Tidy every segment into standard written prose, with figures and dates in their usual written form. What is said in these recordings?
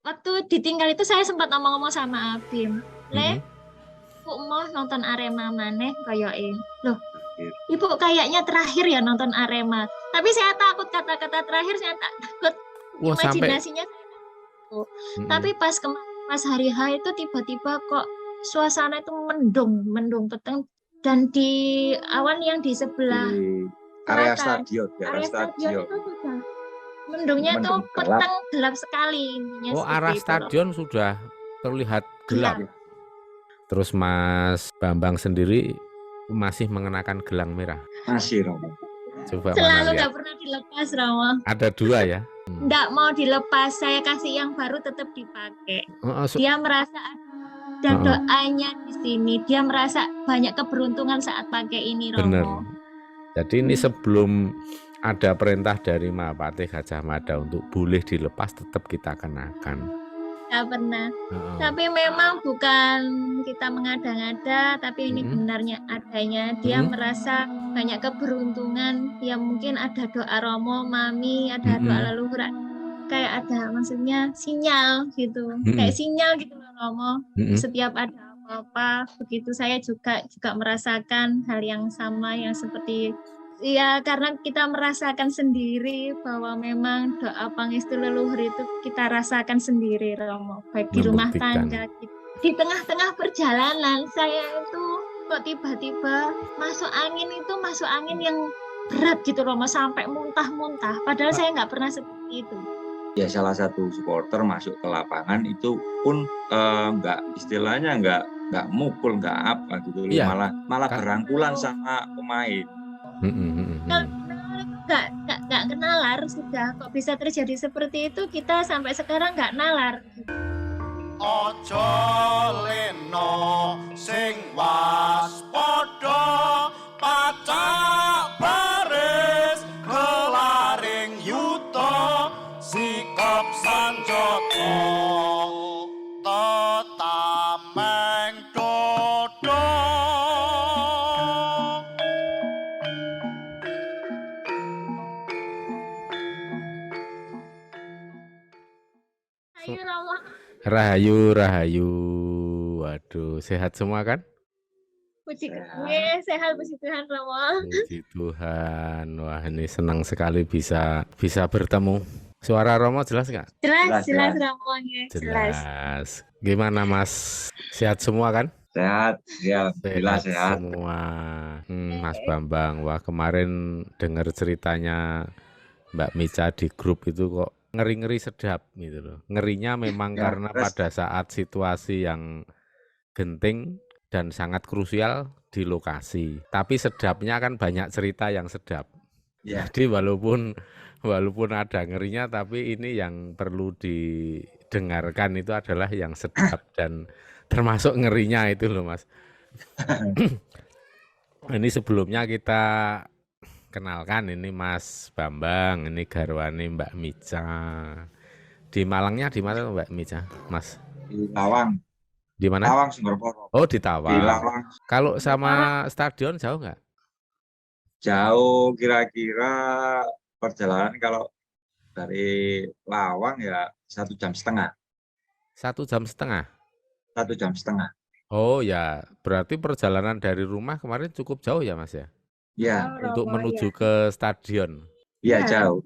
waktu ditinggal itu saya sempat ngomong-ngomong sama Abim. Le, Mm-mm. kok mau nonton Arema maneh kayak loh, Ibu kayaknya terakhir ya nonton Arema. Tapi saya takut kata-kata terakhir, saya takut Wah sampai. imajinasinya takut. Mm-mm. Tapi pas hari H itu tiba-tiba kok suasana itu mendung peteng, dan di awan yang di sebelah Di area selatan, stadion, di area area stadion stadion. itu sudah mendungnya itu Mendung gelap. peteng gelap sekali, intinya Oh, seperti arah itu loh. stadion sudah terlihat gelap. Gelap. Terus Mas Bambang sendiri masih mengenakan gelang merah. Masih Romo. Coba Selalu mana nggak lihat. pernah dilepas, Romo. Ada 2 ya. Nggak mau dilepas, saya kasih yang baru tetap dipakai. Dia merasa ada doanya di sini. Dia merasa banyak keberuntungan saat pakai ini, Romo. Bener. Jadi ini sebelum ada perintah dari Mahapatih Gajah Mada untuk boleh dilepas, tetap kita kenakan. Nggak pernah. Tapi memang bukan kita mengada-ngada, tapi ini benarnya adanya. Dia merasa banyak keberuntungan. Ya mungkin ada doa Romo, Mami, ada doa leluhur. Kayak ada maksudnya sinyal gitu. Kayak sinyal gitu loh, Romo. Setiap ada apa-apa, begitu saya juga merasakan hal yang sama, yang seperti ya, karena kita merasakan sendiri bahwa memang doa pangestu leluhur itu kita rasakan sendiri, Romo. Baik di rumah tangga, di tengah-tengah perjalanan saya itu kok tiba-tiba masuk angin yang berat gitu, Romo, sampai muntah-muntah. Padahal saya nggak pernah seperti itu. Ya salah satu supporter masuk ke lapangan itu pun istilahnya nggak mukul, nggak apa gitu, Iya. malah berangkulan sama pemain. Nggak kenalar sudah, kok bisa terjadi seperti itu, kita sampai sekarang nggak nalar. Ojo leno sing waspada, pacak baris kelaring yuta, sikap sanjata tetameng dodo. Ayo, Romo. Rahayu. Waduh, sehat semua kan? Puji sehat, puji Tuhan, Romo. Puji Tuhan. Wah, ini senang sekali bisa bertemu. Suara Romo jelas nggak? Jelas, Romo. Jelas. Gimana Mas? Sehat semua kan? Sehat, ya, alhamdulillah sehat semua. Mas Bambang, wah kemarin dengar ceritanya Mbak Mica di grup itu kok ngeri-ngeri sedap gitu loh. Ngerinya memang Ya, karena pada saat situasi yang genting dan sangat krusial di lokasi. Tapi sedapnya kan banyak cerita yang sedap. Ya. Jadi walaupun ada ngerinya, tapi ini yang perlu didengarkan itu adalah yang sedap dan termasuk ngerinya itu loh Mas. Ini sebelumnya kita kenalkan, ini Mas Bambang, ini garwane Mbak Mica. Di Malangnya di mana Mbak Mica, Mas? Di Lawang. Di mana? Lawang, Sumberporo. Oh, di Tawang. Di Lawang. Kalau sama stadion jauh nggak? Jauh, kira-kira perjalanan kalau dari Lawang ya 1,5 jam. 1,5 jam? 1,5 jam. Oh ya, berarti perjalanan dari rumah kemarin cukup jauh ya Mas ya? Ya. Untuk menuju ke stadion. Iya, jauh.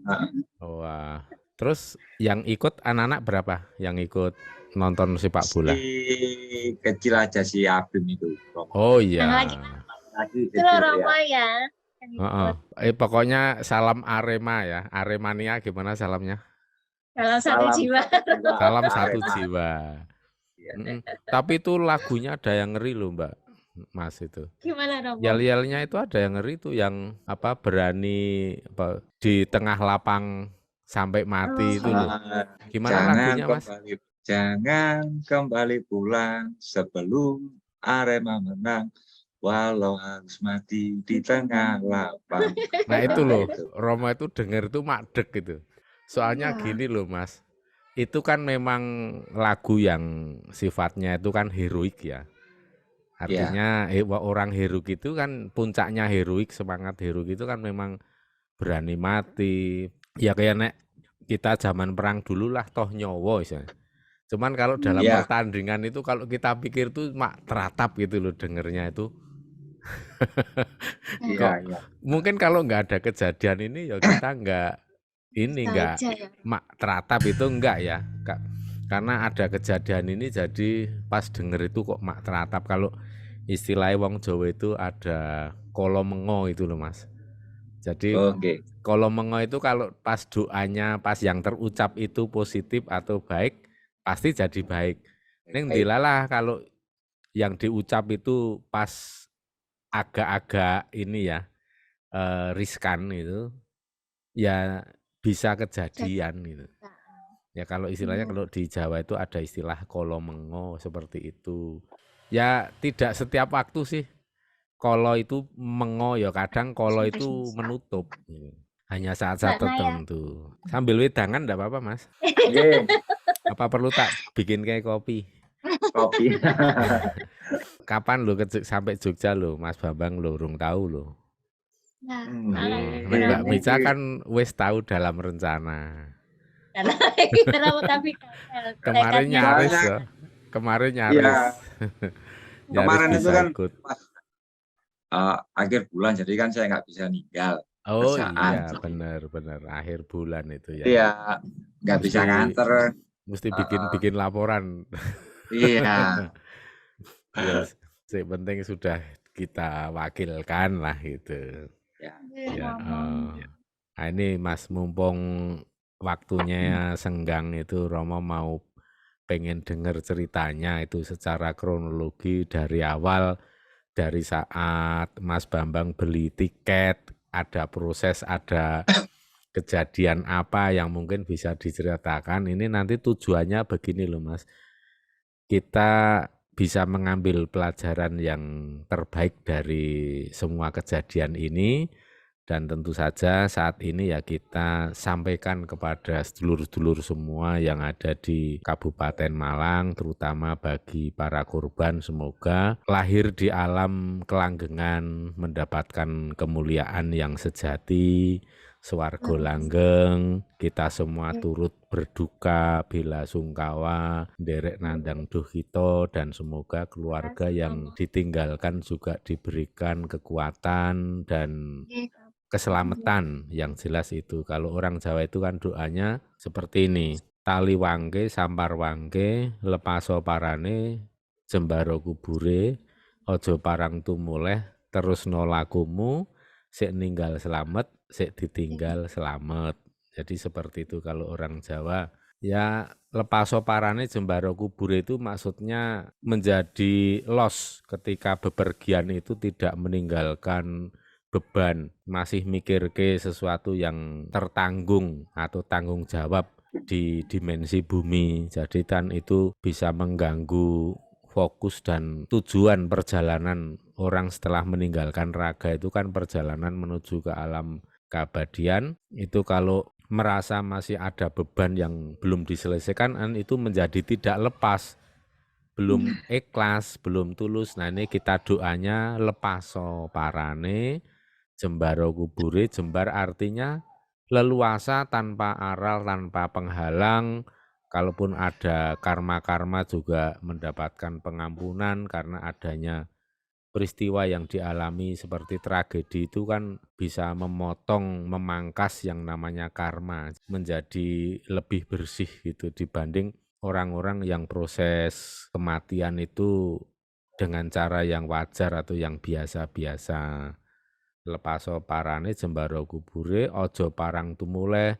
Wah. Terus yang ikut anak-anak berapa yang ikut nonton sepak bola? Si kecil aja si Abim itu. Oh iya. Lagi Romo ya. Pokoknya salam Arema ya. Aremania gimana salamnya? Salam jiwa. Salam satu jiwa. Tapi itu lagunya ada yang ngeri loh Mbak Mas itu. Gimana Romo? Yel-yelnya itu ada yang ngeri tuh, yang apa berani di tengah lapang sampai mati itu loh. Gimana lagunya Mas? Jangan kembali pulang sebelum Arema menang, walau harus mati di tengah lapang. Nah itu loh, Romo itu denger itu madeg gitu. Soalnya gini loh Mas, itu kan memang lagu yang sifatnya itu kan heroik ya. Artinya orang heroik itu kan puncaknya heroik, semangat heroik itu kan memang berani mati. Ya kayak nek kita zaman perang dulu lah toh nyowo misalnya. Cuman kalau dalam Ya, pertandingan itu kalau kita pikir tuh mak teratap gitu loh dengernya itu. iya, Kok iya. mungkin kalau nggak ada kejadian ini ya kita nggak nggak Saja ya. mak teratap itu enggak ya. Karena ada kejadian ini jadi pas denger itu kok mak teratap. Kalau istilah wong Jawa itu ada kala mengo itu loh Mas. Jadi Oke. kala mengo itu kalau pas doanya pas yang terucap itu positif atau baik pasti jadi baik. Ning Baik. dilalah kalau yang diucap itu pas agak-agak ini ya riskan itu ya bisa kejadian gitu. Ya kalau istilahnya kalau di Jawa itu ada istilah kala mengo seperti itu. Ya tidak setiap waktu sih. Kala itu mengo ya kadang kala itu menutup. Hanya saat-saat Mbak Naya. tertentu. Sambil wedangan enggak apa-apa, Mas. Oke, Apa perlu tak bikin kayak kopi? kopi. Kapan lo sampai Jogja lo, Mas Bambang lo urung tahu lo. Nah, Nggih. Nek Mbak Mica Nggih. kan wis tahu dalam rencana. tapi Kemarin tekadnya nyaris Soalnya, ya. Kemarin Iya, nyaris. Nyaris kemarin itu bisa kan ikut. pas akhir bulan, jadi kan saya nggak bisa ninggal Oh kerjaan. iya, benar akhir bulan itu ya. Iya, nggak bisa Mesti nganter. mesti bikin laporan. Iya, Ya, sing penting sudah kita wakilkan lah gitu. ya. Ya, nah ini Mas mumpung waktunya senggang itu Romo mau pengen dengar ceritanya itu secara kronologi dari awal, dari saat Mas Bambang beli tiket, ada proses, ada kejadian apa yang mungkin bisa diceritakan. Ini nanti tujuannya begini loh Mas, kita bisa mengambil pelajaran yang terbaik dari semua kejadian ini, dan tentu saja saat ini ya kita sampaikan kepada sedulur-sedulur semua yang ada di Kabupaten Malang, terutama bagi para korban, semoga lahir di alam kelanggengan, mendapatkan kemuliaan yang sejati, swarga langgeng. Kita semua turut berduka, bela sungkawa, nderek nandang duh kita, dan semoga keluarga yang ditinggalkan juga diberikan kekuatan dan keselamatan yang jelas itu. Kalau orang Jawa itu kan doanya seperti ini, tali wangke, sampar wangke, lepaso parane, jembaro kubure, ojo parang tumuleh, terus nolakumu, sik ninggal selamat, sik ditinggal selamat. Jadi seperti itu kalau orang Jawa. Ya lepaso parane jembaro kubure itu maksudnya menjadi loss ketika bepergian itu tidak meninggalkan beban, masih mikir ke sesuatu yang tertanggung atau tanggung jawab di dimensi bumi. Jadi kan itu bisa mengganggu fokus dan tujuan perjalanan orang setelah meninggalkan raga itu kan perjalanan menuju ke alam keabadian. Itu kalau merasa masih ada beban yang belum diselesaikan itu menjadi tidak lepas, belum ikhlas, belum tulus. Nah ini kita doanya lepaso parane, jembaro kubure. Jembar artinya leluasa, tanpa aral, tanpa penghalang. Kalaupun ada karma-karma juga mendapatkan pengampunan karena adanya peristiwa yang dialami seperti tragedi itu kan bisa memotong, memangkas yang namanya karma menjadi lebih bersih gitu dibanding orang-orang yang proses kematian itu dengan cara yang wajar atau yang biasa-biasa. Lepaso parane jembaro kubure, ojo parang tumuleh,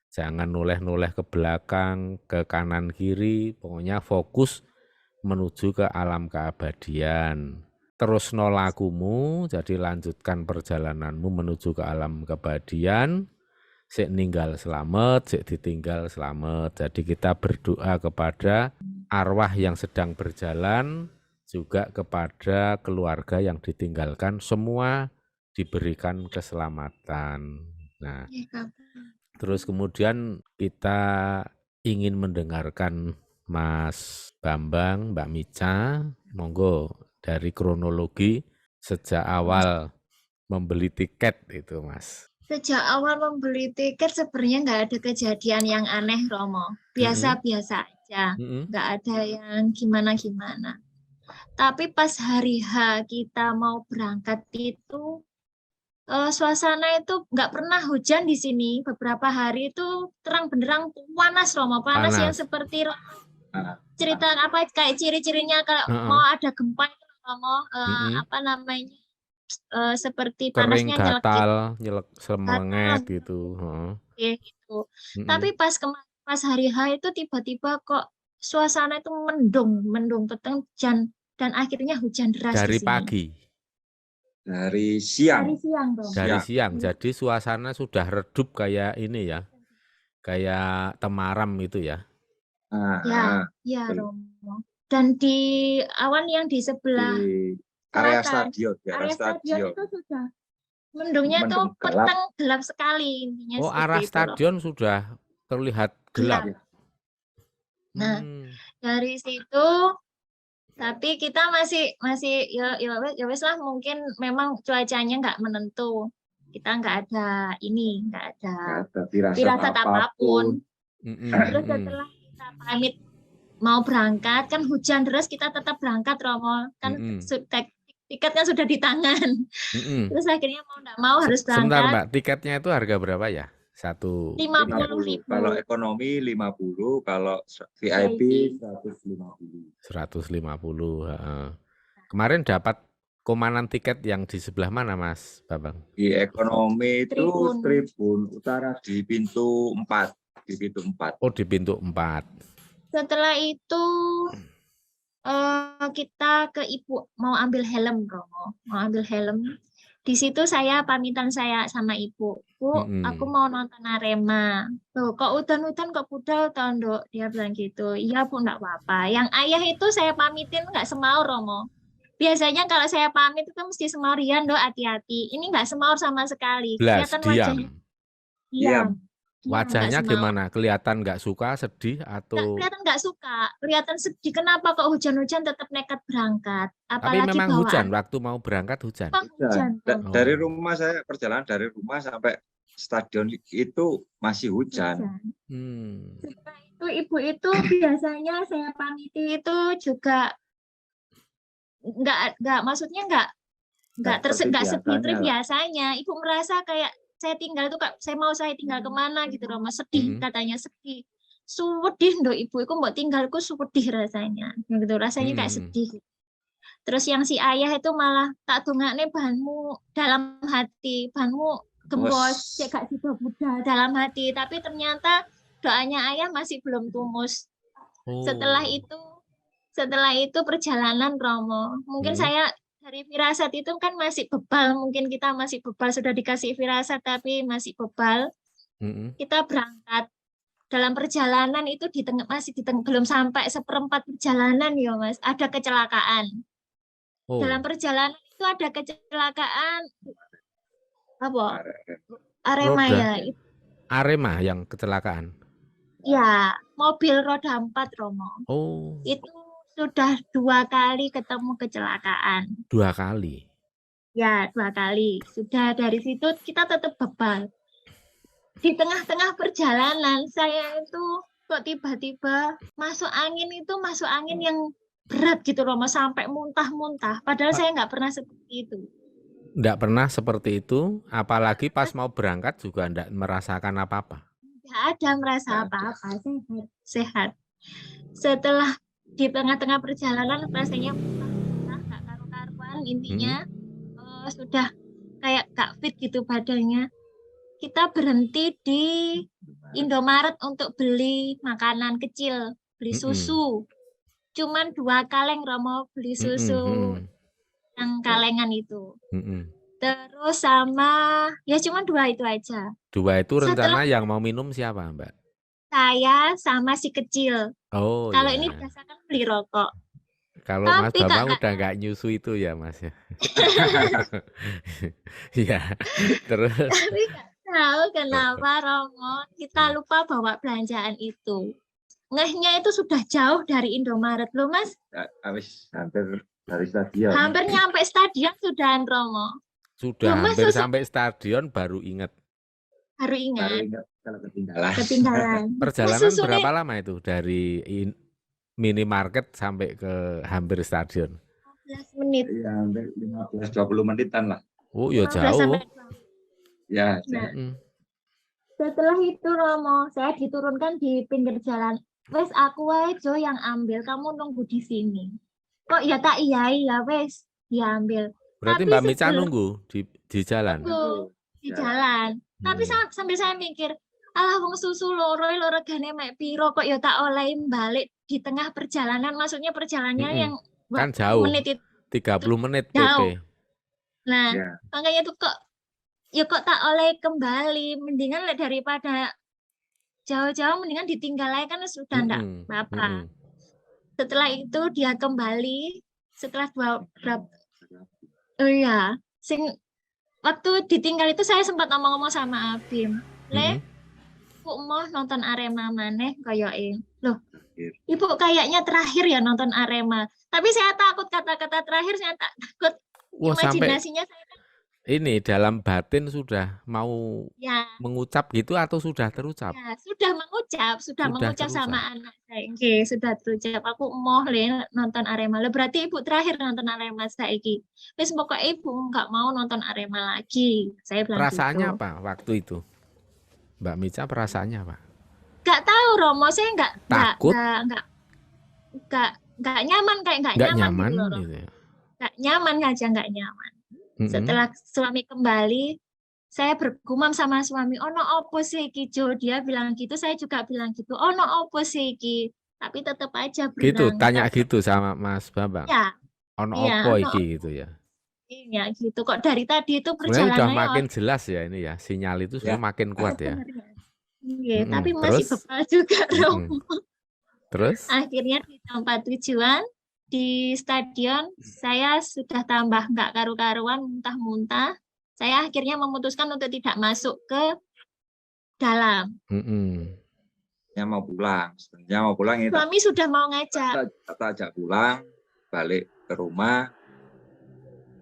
jangan noleh-noleh ke belakang, ke kanan kiri, pokoknya fokus menuju ke alam keabadian. Terus nolakumu, jadi lanjutkan perjalananmu menuju ke alam keabadian, sik ninggal selamat, sik ditinggal selamat. Jadi kita berdoa kepada arwah yang sedang berjalan, juga kepada keluarga yang ditinggalkan, semua diberikan keselamatan. Nah, terus kemudian kita ingin mendengarkan Mas Bambang, Mbak Mica, monggo dari kronologi sejak awal membeli tiket itu Mas. Sejak awal membeli tiket sebenarnya nggak ada kejadian yang aneh Romo, biasa-biasa aja, Mm-mm. nggak ada yang gimana-gimana. Tapi pas hari H kita mau berangkat itu suasana itu nggak pernah hujan di sini. Beberapa hari itu terang benderang panas Romo, panas yang Panas. seperti Nah, cerita apa kayak ciri-cirinya kalau mau Heeh. ada gempa itu Romo, Mm-mm. apa namanya seperti Kering, panasnya nyelekit gatal, nyelek, gatal semelenget gitu. Heeh. gitu. Mm-mm. Tapi pas hari H itu tiba-tiba kok suasana itu mendung peteng hujan dan akhirnya hujan deras di Dari sini. pagi, dari siang. Dari siang dong. dari Siang. siang. Jadi suasana sudah redup kayak ini ya, kayak temaram itu ya. Ya, ya Romo. Dan di awan yang di sebelah Di area selatan, stadion, di area area stadion stadion. itu sudah mendungnya itu Mendung gelap. peteng gelap sekali intinya Oh, seperti arah itu Romo. stadion sudah terlihat gelap. Gelap. Nah, Hmm. dari situ tapi kita masih ya wes lah, mungkin memang cuacanya nggak menentu. Kita nggak ada Nggak ada firasat firasat apapun. Mm-mm, Terus mm-mm. setelah kita pamit mau berangkat kan hujan deras, kita tetap berangkat Romo. Kan Mm-mm. tiketnya sudah di tangan. Mm-mm. Terus akhirnya mau nggak mau harus Sebentar berangkat. Mbak, tiketnya itu harga berapa ya? 50.000. Kalau ekonomi 50, kalau VIP 150. 150. Heeh. Kemarin dapat komanan tiket yang di sebelah mana Mas Babang? Di ekonomi itu Tribun. tribun utara di pintu 4. Di pintu 4. Oh, di pintu 4. Setelah itu kita ke ibu mau ambil helm Romo, mau ambil helm. Di situ saya pamitan saya sama ibu, Bu, aku mau nonton Arema. Loh, kok udan-udan kok budal toh, Nduk? Dia bilang gitu. Iya Bu, enggak apa-apa. Yang ayah itu saya pamitin nggak semaur Romo. Biasanya kalau saya pamit itu mesti semaur, ya Nduk, hati-hati. Ini nggak semaur sama sekali. Blas, Kelihatan diam. wajahnya. Diam. Wajahnya nggak semaur. gimana? Kelihatan nggak suka, sedih atau? Kelihatan nggak suka, kelihatan sedih. Kenapa kok hujan-hujan tetap nekat berangkat? Tapi Apalagi memang bawaan. hujan, waktu mau berangkat hujan. Hujan. Dari rumah saya, perjalanan dari rumah sampai stadion itu masih hujan. Setelah itu ibu itu biasanya saya pamiti itu juga nggak maksudnya nggak seperti biasanya. Ibu merasa kayak saya tinggal tuh saya tinggal kemana gitu Roma, sedih katanya, sedih. Sedih Nduk ibu, iku mbok tinggalku sedih rasanya. Gitu rasanya kayak sedih. Terus yang si ayah itu malah tak dongakne banmu dalam hati, banmu gembos, cek gak sido budal dalam hati, tapi ternyata doanya ayah masih belum tumus. Setelah itu perjalanan Romo. Mungkin saya dari firasat itu kan masih bebal, mungkin kita masih bebal, sudah dikasih firasat tapi masih bebal. Kita berangkat. Dalam perjalanan itu belum sampai seperempat perjalanan ya Mas, ada kecelakaan. Dalam perjalanan itu ada kecelakaan apa? Arema ya. Arema yang kecelakaan. Ya, mobil roda 4 Romo. Itu sudah 2 kali ketemu kecelakaan. 2 kali? Ya, 2 kali. Sudah dari situ kita tetap bebal. Di tengah-tengah perjalanan saya itu kok tiba-tiba masuk angin yang berat gitu Romo, sampai muntah-muntah. Padahal saya nggak pernah seperti itu. Nggak pernah seperti itu, apalagi pas mau berangkat juga nggak merasakan apa-apa. Nggak ada merasa apa-apa, sehat. Setelah di tengah-tengah perjalanan rasanya nggak karu-karuan, intinya sudah kayak gak fit gitu badannya. Kita berhenti di Indomaret untuk beli makanan kecil, beli susu. Cuman 2 kaleng Romo beli susu yang kalengan itu. Terus sama ya cuma 2 itu aja. 2 itu rencana yang mau minum siapa Mbak? Saya sama si kecil. Kalau ya. ini biasakan beli rokok. Kalau Mas Bambang udah nggak nyusu itu ya Mas ya. Iya. Terus. Tapi nggak tahu kenapa Romo kita lupa bawa belanjaan itu. Ngehnya itu sudah jauh dari Indomaret loh Mas. Habis hampir dari stadion. Hampir nyampe stadion sudah Romo. Sudah hampir sampai stadion baru ingat. Baru ingat. kalau ketinggalan. ketinggalan. Perjalanan susunya berapa lama itu dari minimarket sampai ke hampir stadion? 15 menit. Iya, hampir 15-20 menitan lah. Oh, ya 15 jauh. sampai 20. Ya, Nah, Mm-mm. setelah itu Romo, saya diturunkan di pinggir jalan. Wes aku wae Jo yang ambil, kamu nunggu di sini. Kok ya tak iyai ya wes diambil. Berarti Tapi Mbak Mica sebelum nunggu di jalan. nunggu di Ya. jalan. Tapi Hmm. sambil saya mikir, alah wong susu loro regane mek piro kok ya tak olehin balik di tengah perjalanan. Maksudnya perjalanannya Mm-mm. yang Kan 20 jauh. menit itu 30 menit jauh. PP. Nah, Ya. makanya tuh kok tak oleh kembali, mendingan daripada jauh-jauh mendingan ditinggal aja kan sudah enggak Mm-mm. apa-apa. Mm-mm. Setelah itu dia kembali setelah oh iya, waktu ditinggal itu saya sempat ngomong-ngomong sama Abim. Le, Mm-mm. kok mau nonton Arema maneh koyoke. Loh, Terakhir. Ibu kayaknya terakhir ya nonton Arema. Tapi saya takut kata-kata terakhir, saya takut Wah, sampai imajinasinya saya ini dalam batin sudah mau ya mengucap gitu atau sudah terucap? ya sudah mengucap Sudah sama terucap. anak saya. Oke, sudah terucap. Aku mau le nonton Arema. Lah berarti Ibu terakhir nonton Arema saiki. Wis pokoknya Ibu nggak mau nonton Arema lagi. Saya bilang Perasaannya gitu. apa waktu itu? Mbak Mica perasaannya apa? Nggak tahu Romo, saya Takut? nggak nyaman kayak nggak Nggak nyaman nyaman gitu loh, Romo. gitu ya? Nggak nyaman aja nggak nyaman. Mm-mm. Setelah suami kembali, saya bergumam sama suami, ono opo sih iki Jo? Dia bilang gitu, saya juga bilang gitu, ono opo sih iki? Tapi tetap aja Gitu, berangkat. tanya gitu sama Mas Bambang. Ya, Ono iya, opo ono iki gitu ya. iya gitu. Kok dari tadi itu Sebenarnya udah perjalanannya makin jelas ya ini ya. Sinyal itu Ya. sebenarnya makin kuat ya. sebenarnya. Iya, Mm-mm. tapi masih Terus? bebal juga Mm-mm. Romo. Terus? Akhirnya di tempat tujuan di stadion saya sudah tambah nggak karu-karuan, muntah-muntah. Saya akhirnya memutuskan untuk tidak masuk ke dalam. Mm-mm. Sebenarnya mau pulang. Sebenarnya mau pulang ini Suami sudah mau ngajak. kita ajak pulang, balik ke rumah.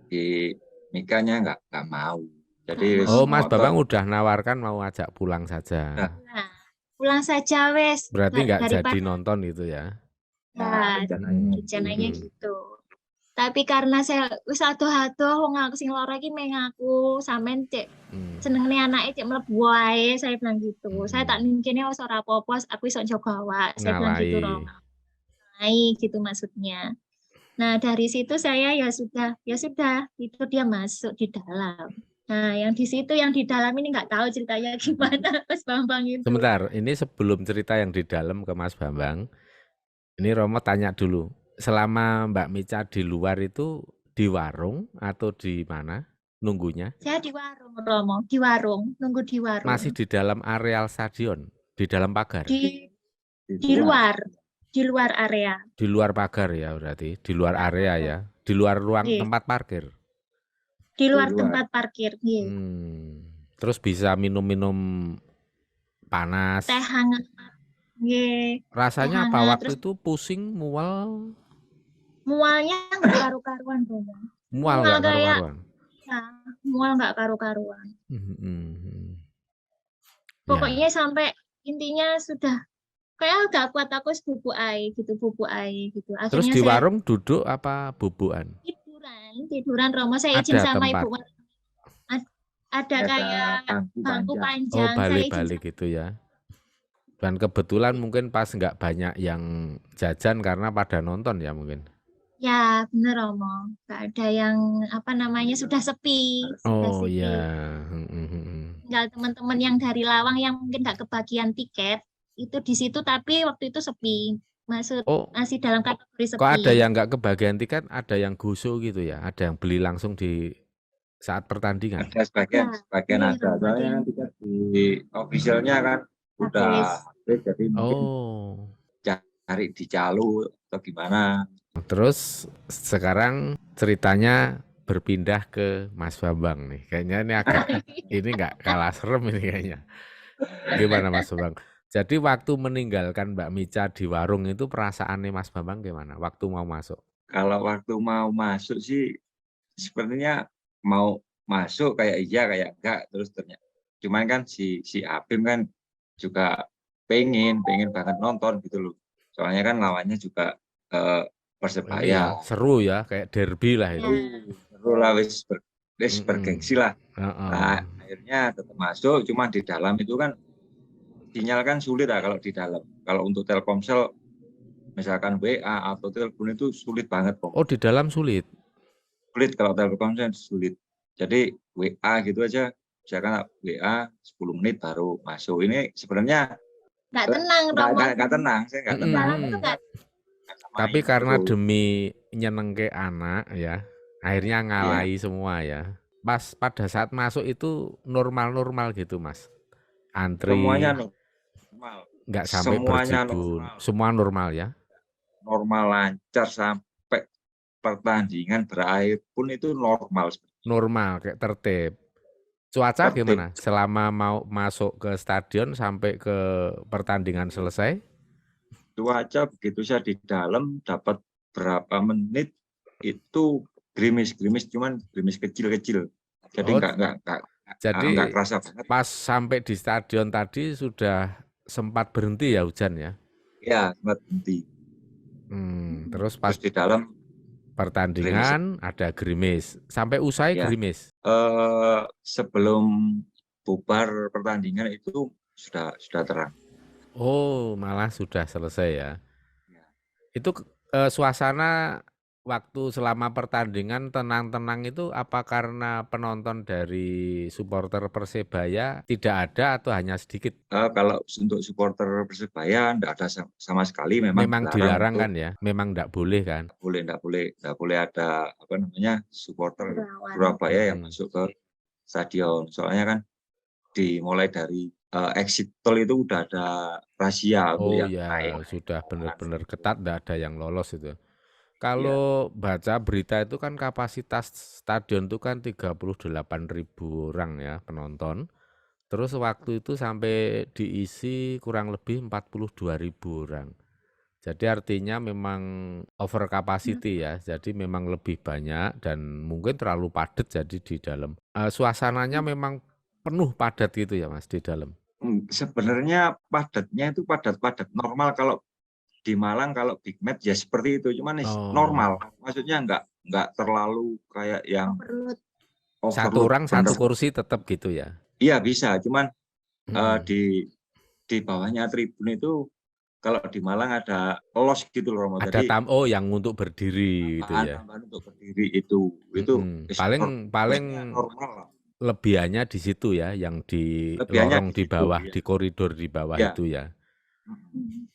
Di Mikanya nggak mau. Jadi wis Oh, Mas motor Bambang udah nawarkan mau ajak pulang saja. Nah. Nah, pulang saja wes. Berarti nggak jadi Daripada nonton itu ya. ya, rencananya. rencananya Mm-mm. gitu. Tapi karena saya wis adoh-adoh wong aku sing lara iki meng aku sampean cek Mm. senengane anake cek mlebu wae, saya bilang gitu. Saya tak mungkinnya wis ora apa-apa, aku iso jaga awak. Saya bilang gitu, Ngalahi. Romo. Ngalai gitu maksudnya. Nah, dari situ saya ya sudah itu dia masuk di dalam. Nah, yang di situ yang di dalam ini nggak tahu ceritanya gimana Mas Bambang itu. Sebentar, ini sebelum cerita yang di dalam ke Mas Bambang, ini Romo tanya dulu. Selama Mbak Mica di luar itu di warung atau di mana nunggunya? Saya di warung, Romo, di warung, nunggu di warung. Masih di dalam areal stadion, di dalam pagar, Di luar area. di luar pagar ya berarti, di luar area ya, di luar ruang Iya. tempat parkir. Di luar Di luar. tempat parkir. Iya. Terus bisa minum-minum panas. Teh hangat. Nggih. Rasanya teh apa hangat, waktu terus itu pusing, mual? mualnya nggak karu-karuan, Romo. Mual Mual nggak kayak karu-karuan? ya, mual nggak karu-karuan. Mhm. Ya. Pokoknya sampai intinya sudah kayak nggak kuat aku bubuk air gitu. Terus Akhirnya di saya warung duduk apa bubuan? tiduran Romo, saya izin Ada sama tempat. ibu. Ada kayak bangku panjang. Oh, panjang. Saya izin balik-balik gitu ya. Dan kebetulan mungkin pas nggak banyak yang jajan karena pada nonton ya mungkin. ya bener Romo, nggak ada yang apa namanya sudah sepi. Oh sepi. iya. Tinggal teman-teman yang dari Lawang yang mungkin nggak kebagian tiket itu di situ, tapi waktu itu sepi. Oh, Masih dalam kategori sepi. kok ada yang nggak kebagian tiket, ada yang gusu gitu ya? Ada yang beli langsung di saat pertandingan? Ada sebagian iya, ada. Soalnya tiket di officialnya kan udah habis, jadi mungkin cari di Calu atau gimana. Terus sekarang ceritanya berpindah ke Mas Bambang nih. Kayaknya ini agak ini nggak kalah serem ini kayaknya. Gimana Mas Bambang? Jadi waktu meninggalkan Mbak Mica di warung itu perasaannya Mas Bambang gimana? Waktu mau masuk? Kalau waktu mau masuk sih sepertinya mau masuk kayak iya kayak enggak, terus ternyata cuman kan si Abim kan juga pengen banget nonton gitu loh. Soalnya kan lawannya juga Persebaya. Seru ya, kayak derby lah itu. Seru lah, wis bergengsi lah. Nah, akhirnya tetap masuk, cuma di dalam itu kan sinyal kan sulit lah kalau di dalam. Kalau untuk Telkomsel misalkan WA atau telepon itu sulit banget kok. Oh, di dalam sulit? Sulit kalau Telkomsel sulit. Jadi WA gitu aja, misalkan WA 10 menit baru masuk. Ini sebenarnya nggak tenang, nggak tenang, saya nggak tenang. Tapi karena demi nyenengke anak ya, akhirnya ngalahi semua ya. Pas pada saat masuk itu normal-normal gitu Mas. Antri. Semuanya normal. Nggak sampai berjibun. Semua normal ya. Normal, lancar, sampai pertandingan berakhir pun itu normal. Normal, kayak tertib. Cuaca gimana? Selama mau masuk ke stadion sampai ke pertandingan selesai? Cuaca begitu saya di dalam dapat berapa menit itu gerimis, cuman gerimis kecil-kecil. Jadi nggak kerasa banget. Pas sampai di stadion tadi sudah sempat berhenti ya hujan ya? Ya, sempat berhenti. Terus pas di dalam pertandingan gerimis. Ada gerimis. Sampai usai gerimis? Sebelum bubar pertandingan itu sudah terang. Oh, malah sudah selesai ya. Itu suasana waktu selama pertandingan tenang-tenang itu apa karena penonton dari supporter Persebaya tidak ada atau hanya sedikit? Kalau untuk supporter Persebaya tidak ada sama sekali, memang dilarang kan ya? Memang tidak boleh kan? Nggak boleh ada supporter Surabaya yang masuk ke stadion. Soalnya kan dimulai dari exit tol itu udah ada rahasia. Oh ya, sudah benar-benar ketat, tidak ada yang lolos itu. Kalau baca berita itu kan kapasitas stadion itu kan 38.000 orang ya penonton. Terus waktu itu sampai diisi kurang lebih 42.000 orang. Jadi artinya memang over capacity ya. Jadi memang lebih banyak dan mungkin terlalu padat jadi di dalam. Suasananya memang penuh padat gitu ya Mas di dalam. Sebenarnya padatnya itu padat normal. Kalau di Malang kalau big match ya seperti itu, cuman normal. Maksudnya nggak terlalu kayak yang satu orang satu kursi tetap gitu ya. Iya bisa, cuman di bawahnya tribun itu kalau di Malang ada los gitu loh. Ada yang untuk berdiri gitu ya. Tambahan untuk berdiri itu paling normal. Lebihannya di situ ya, yang di lorong di bawah, di koridor di bawah itu ya.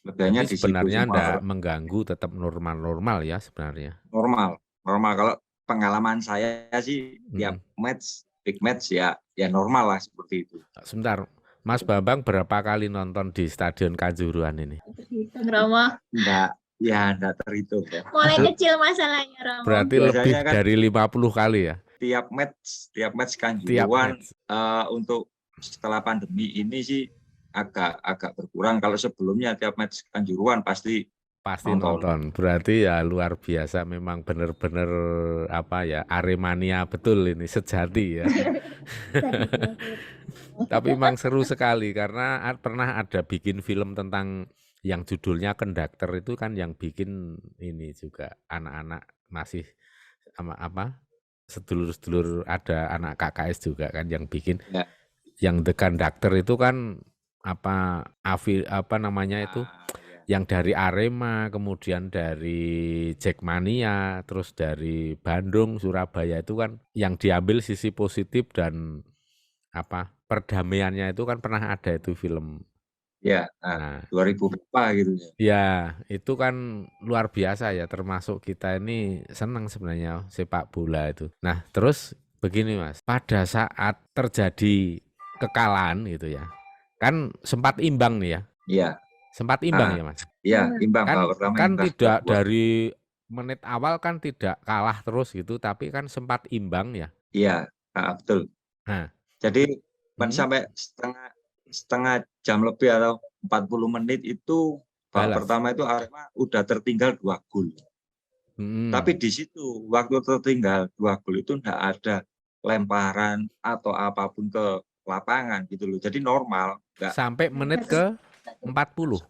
Jadi sebenarnya tidak mengganggu, tetap normal ya sebenarnya. Normal. Kalau pengalaman saya sih tiap big match ya normal lah seperti itu. Sebentar, Mas Bambang berapa kali nonton di Stadion Kanjuruhan ini? Romo? Enggak terhitung ya. Mulai kecil masalahnya Romo. Berarti lebih dari 50 kali ya? Tiap match Kanjuruhan untuk setelah pandemi ini sih agak berkurang. Kalau sebelumnya tiap match Kanjuruhan pasti nonton. Berarti ya luar biasa, memang benar-benar Aremania betul ini, sejati ya. Tapi memang seru sekali karena pernah ada bikin film tentang yang judulnya Konduktor itu kan, yang bikin ini juga anak-anak masih sedulur-sedulur, ada anak KKS juga kan yang bikin. Yang The Konduktor itu kan yang dari Arema, kemudian dari Jackmania, terus dari Bandung, Surabaya, itu kan yang diambil sisi positif dan perdamaiannya itu kan pernah ada itu film. Ya, 2000 berapa gitu ya. Ya, itu kan luar biasa ya, termasuk kita ini senang sebenarnya sepak bola itu. Nah, terus begini Mas, pada saat terjadi kekalahan gitu ya, kan sempat imbang nih ya. Iya. Sempat imbang ya Mas? Iya, imbang. Kan tidak dari menit awal kan tidak kalah terus gitu, tapi kan sempat imbang ya? Iya, betul. Nah, jadi sampai setengah jam lebih atau 40 menit itu babak pertama itu Arema udah tertinggal 2 gol. Tapi di situ waktu tertinggal 2 gol itu enggak ada lemparan atau apapun ke lapangan gitu loh. Jadi normal, enggak sampai menit ke 40.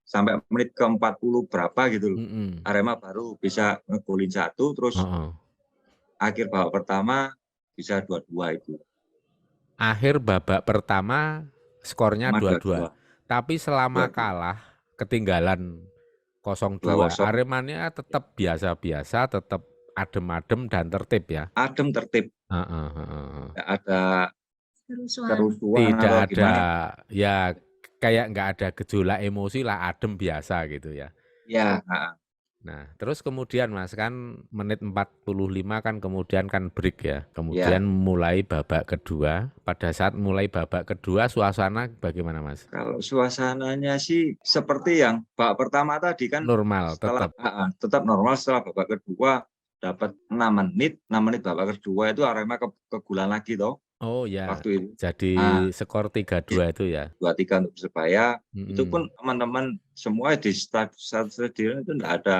Sampai menit ke 40 berapa gitu loh. Arema baru bisa ngegolin 1, terus akhir babak pertama bisa 2-2 itu. Akhir babak pertama skornya 2-2. 2-2. Tapi selama 2-2. kalah ketinggalan 0-2, 2-0. Aremania tetap biasa-biasa, tetap adem-adem dan tertib ya. Adem tertib. Nggak ada kerusuhan tidak atau ada gimana. Ya kayak nggak ada gejolak emosi lah, adem biasa gitu ya. Ya. Nah, terus kemudian Mas kan menit 45 kan kemudian kan break ya. Kemudian mulai babak kedua. Pada saat mulai babak kedua suasana bagaimana Mas? Kalau suasananya sih seperti yang babak pertama tadi kan normal, tetap normal. Setelah babak kedua dapat 6 menit babak kedua itu Arema kegulan lagi toh. Oh ya. Waktu itu. Jadi skor 3-2 itu ya. 2-3 untuk Persebaya. Itu pun teman-teman semua di stadion itu enggak ada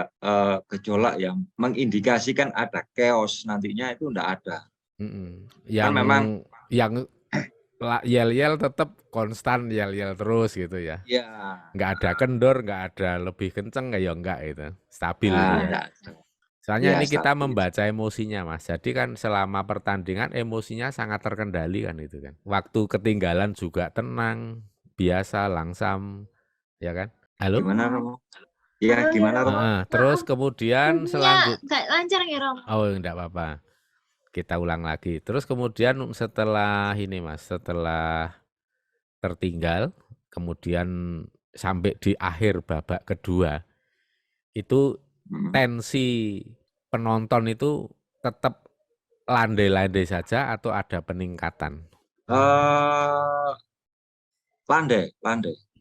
gejolak yang mengindikasikan ada chaos nantinya, itu enggak ada. Yang kan memang yang yel-yel tetap konstan, yel-yel terus gitu ya. Iya. Enggak ada kendor, enggak ada lebih kenceng ya enggak itu. Stabil gitu ya. Soalnya ini kita membaca emosinya Mas. Jadi kan selama pertandingan emosinya sangat terkendali kan itu kan. Waktu ketinggalan juga tenang, biasa, langsam, ya kan? Halo? Gimana Romo? Iya, gimana Romo? Terus kemudian selanjutnya enggak lancar ya Romo. Oh, enggak apa-apa. Kita ulang lagi. Terus kemudian setelah ini Mas, setelah tertinggal, kemudian sampai di akhir babak kedua, itu tensi penonton itu tetap landai-landai saja atau ada peningkatan? Landai.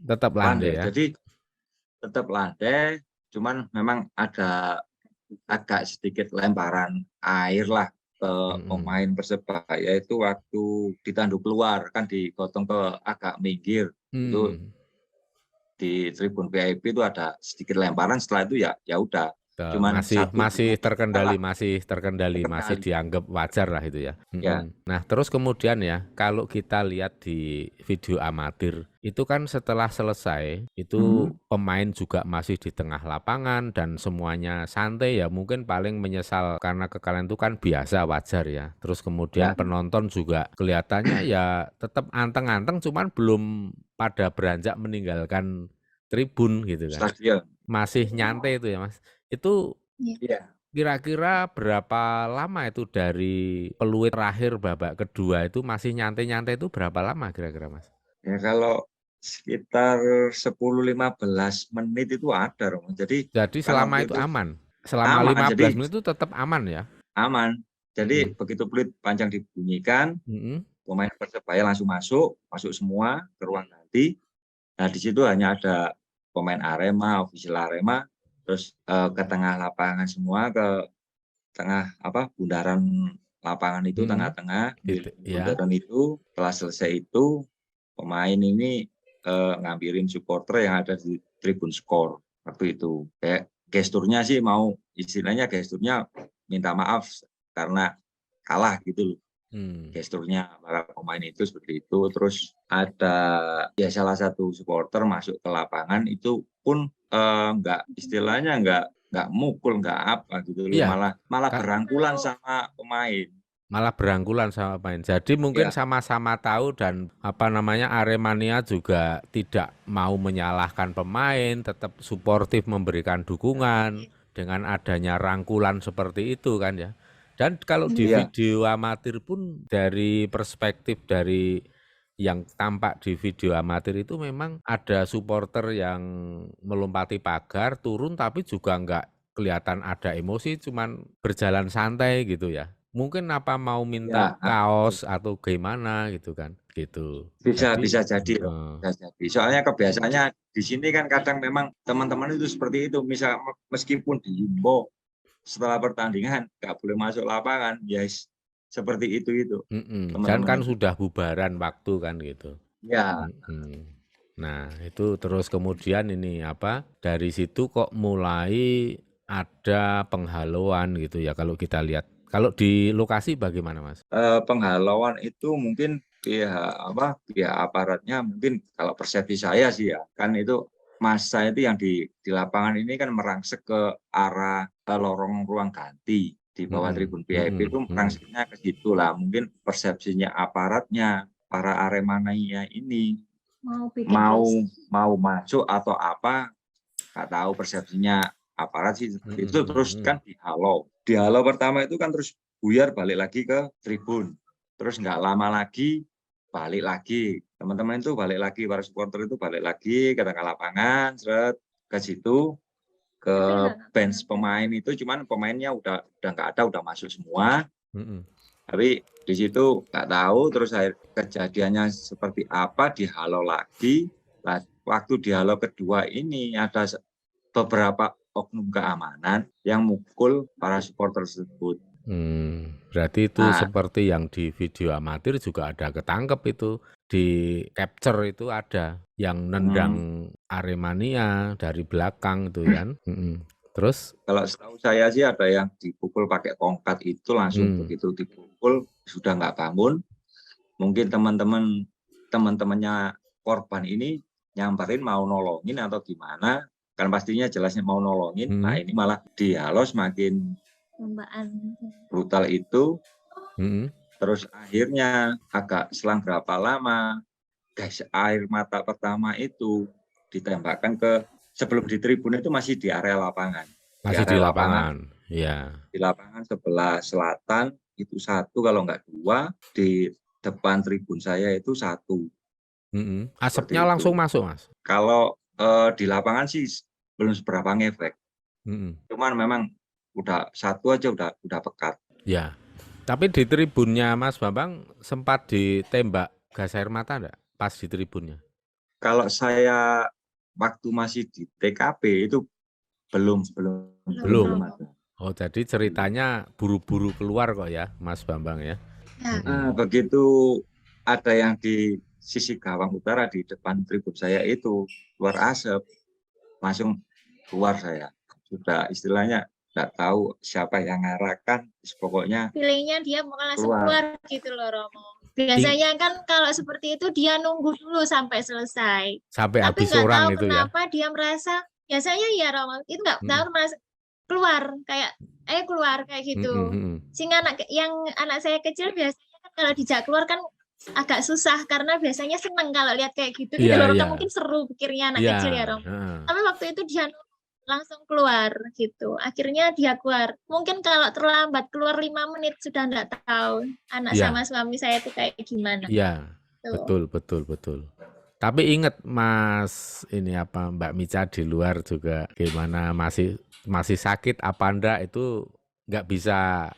Tetap landai ya. Jadi tetap landai, cuman memang ada agak sedikit lemparan air lah ke pemain Persebaya itu waktu ditanduk keluar, kan digotong ke agak minggir. Itu di tribun VIP itu ada sedikit lemparan, setelah itu ya udah. Cuman masih terkendali, masih dianggap wajar lah itu ya. Nah, terus kemudian ya, kalau kita lihat di video amatir, itu kan setelah selesai, itu pemain juga masih di tengah lapangan dan semuanya santai ya, mungkin paling menyesal karena kekalahan itu kan biasa, wajar ya. Terus kemudian penonton juga kelihatannya ya tetap anteng-anteng, cuman belum pada beranjak meninggalkan tribun gitu kan. Stadion. Masih nyantai itu ya Mas. Itu kira-kira berapa lama itu dari peluit terakhir babak kedua itu masih nyantai-nyantai itu berapa lama kira-kira Mas? Ya kalau sekitar 10-15 menit itu ada Romo. Jadi selama itu aman? Selama 15 menit itu tetap aman ya? Aman. Jadi begitu peluit panjang dibunyikan, pemain Persebaya langsung masuk semua ke ruang ganti. Nah di situ hanya ada pemain Arema, ofisial Arema, terus ke tengah lapangan semua, ke tengah bundaran lapangan itu, tengah-tengah bundaran itu. Setelah selesai itu pemain ini ngambilin supporter yang ada di tribun skor waktu itu. Kayak gesturnya sih gesturnya minta maaf karena kalah gitu loh. Gesturnya para pemain itu seperti itu. Terus ada salah satu supporter masuk ke lapangan itu pun istilahnya nggak mukul, nggak apa gitu loh. Malah berangkulan sama pemain. Jadi mungkin sama-sama tahu dan Aremania juga tidak mau menyalahkan pemain, tetap suportif memberikan dukungan dengan adanya rangkulan seperti itu kan ya. Dan kalau di video amatir pun dari perspektif dari yang tampak di video amatir itu memang ada supporter yang melompati pagar, turun tapi juga nggak kelihatan ada emosi, cuman berjalan santai gitu ya. Mungkin mau minta kaos atau gimana gitu kan, gitu. Bisa jadi. Soalnya kebiasaannya di sini kan kadang memang teman-teman itu seperti itu. Misal meskipun dihimbau setelah pertandingan nggak boleh masuk lapangan, seperti itu. Dan kan sudah bubaran waktu kan gitu. Ya. Nah itu terus kemudian ini dari situ kok mulai ada penghalauan gitu ya kalau kita lihat. Kalau di lokasi bagaimana Mas? Penghalauan itu mungkin pihak aparatnya mungkin kalau persepsi saya sih ya, kan itu massa itu yang di lapangan ini kan merangsek ke arah lorong ruang ganti di bawah tribun VIP itu merangseknya ke situ lah. Mungkin persepsinya aparatnya, para Aremania ini mau masuk atau apa, nggak tahu persepsinya aparat sih seperti itu. Terus kan dihalau pertama itu kan terus buyar balik lagi ke tribun, terus nggak lama lagi balik lagi, teman-teman itu balik lagi, para supporter itu balik lagi ke tengah lapangan, seret ke situ, ke bench pemain itu, cuman pemainnya udah nggak ada, udah masuk semua. Tapi di situ nggak tahu, terus kejadiannya seperti apa, dihalau lagi. Nah, waktu dihalau kedua ini ada beberapa oknum keamanan yang mukul para supporter tersebut. Berarti itu seperti yang di video amatir juga ada ketangkep itu, di capture itu ada yang nendang Aremania dari belakang itu kan. Terus kalau setahu saya sih ada yang dipukul pakai tongkat itu langsung begitu dipukul sudah nggak bangun. Mungkin teman-temannya korban ini nyamperin mau nolongin atau gimana, kan pastinya jelasnya mau nolongin. Nah ini malah dihalau semakin brutal itu. Terus akhirnya agak selang berapa lama gas air mata pertama itu ditembakkan ke, sebelum di tribun itu masih di area lapangan. Masih di lapangan. Ya. Di lapangan sebelah selatan itu satu, kalau nggak dua, di depan tribun saya itu satu. Asapnya langsung masuk, Mas? Kalau di lapangan sih belum seberapa ngefek. Cuman memang udah satu aja udah pekat. Ya. Tapi di tribunnya Mas Bambang sempat ditembak gas air mata enggak pas di tribunnya? Kalau saya waktu masih di TKP itu belum ada. Oh, jadi ceritanya buru-buru keluar kok ya, Mas Bambang ya? Begitu ada yang di sisi gawang utara di depan tribun saya itu keluar asap, langsung keluar saya. Sudah istilahnya nggak tahu siapa yang ngarahkan, pokoknya feelingnya dia mau langsung keluar gitu loh, Romo. Biasanya kan kalau seperti itu dia nunggu dulu sampai selesai. Sampai tapi habis nggak orang tahu itu kenapa ya. Dia merasa biasanya ya Romo itu nggak tahu merasa keluar kayak keluar kayak gitu. Sehingga anak saya kecil biasanya kan kalau dijak keluar kan agak susah karena biasanya seneng kalau lihat kayak gitu. Mungkin seru pikirnya anak kecil ya Romo. Tapi waktu itu dia langsung keluar gitu. Akhirnya dia keluar. Mungkin kalau terlambat keluar 5 menit sudah enggak tahu anak sama suami saya itu kayak gimana. Iya. Betul. Tapi ingat Mas, ini apa Mbak Mica di luar juga gimana, masih sakit apa enggak itu nggak bisa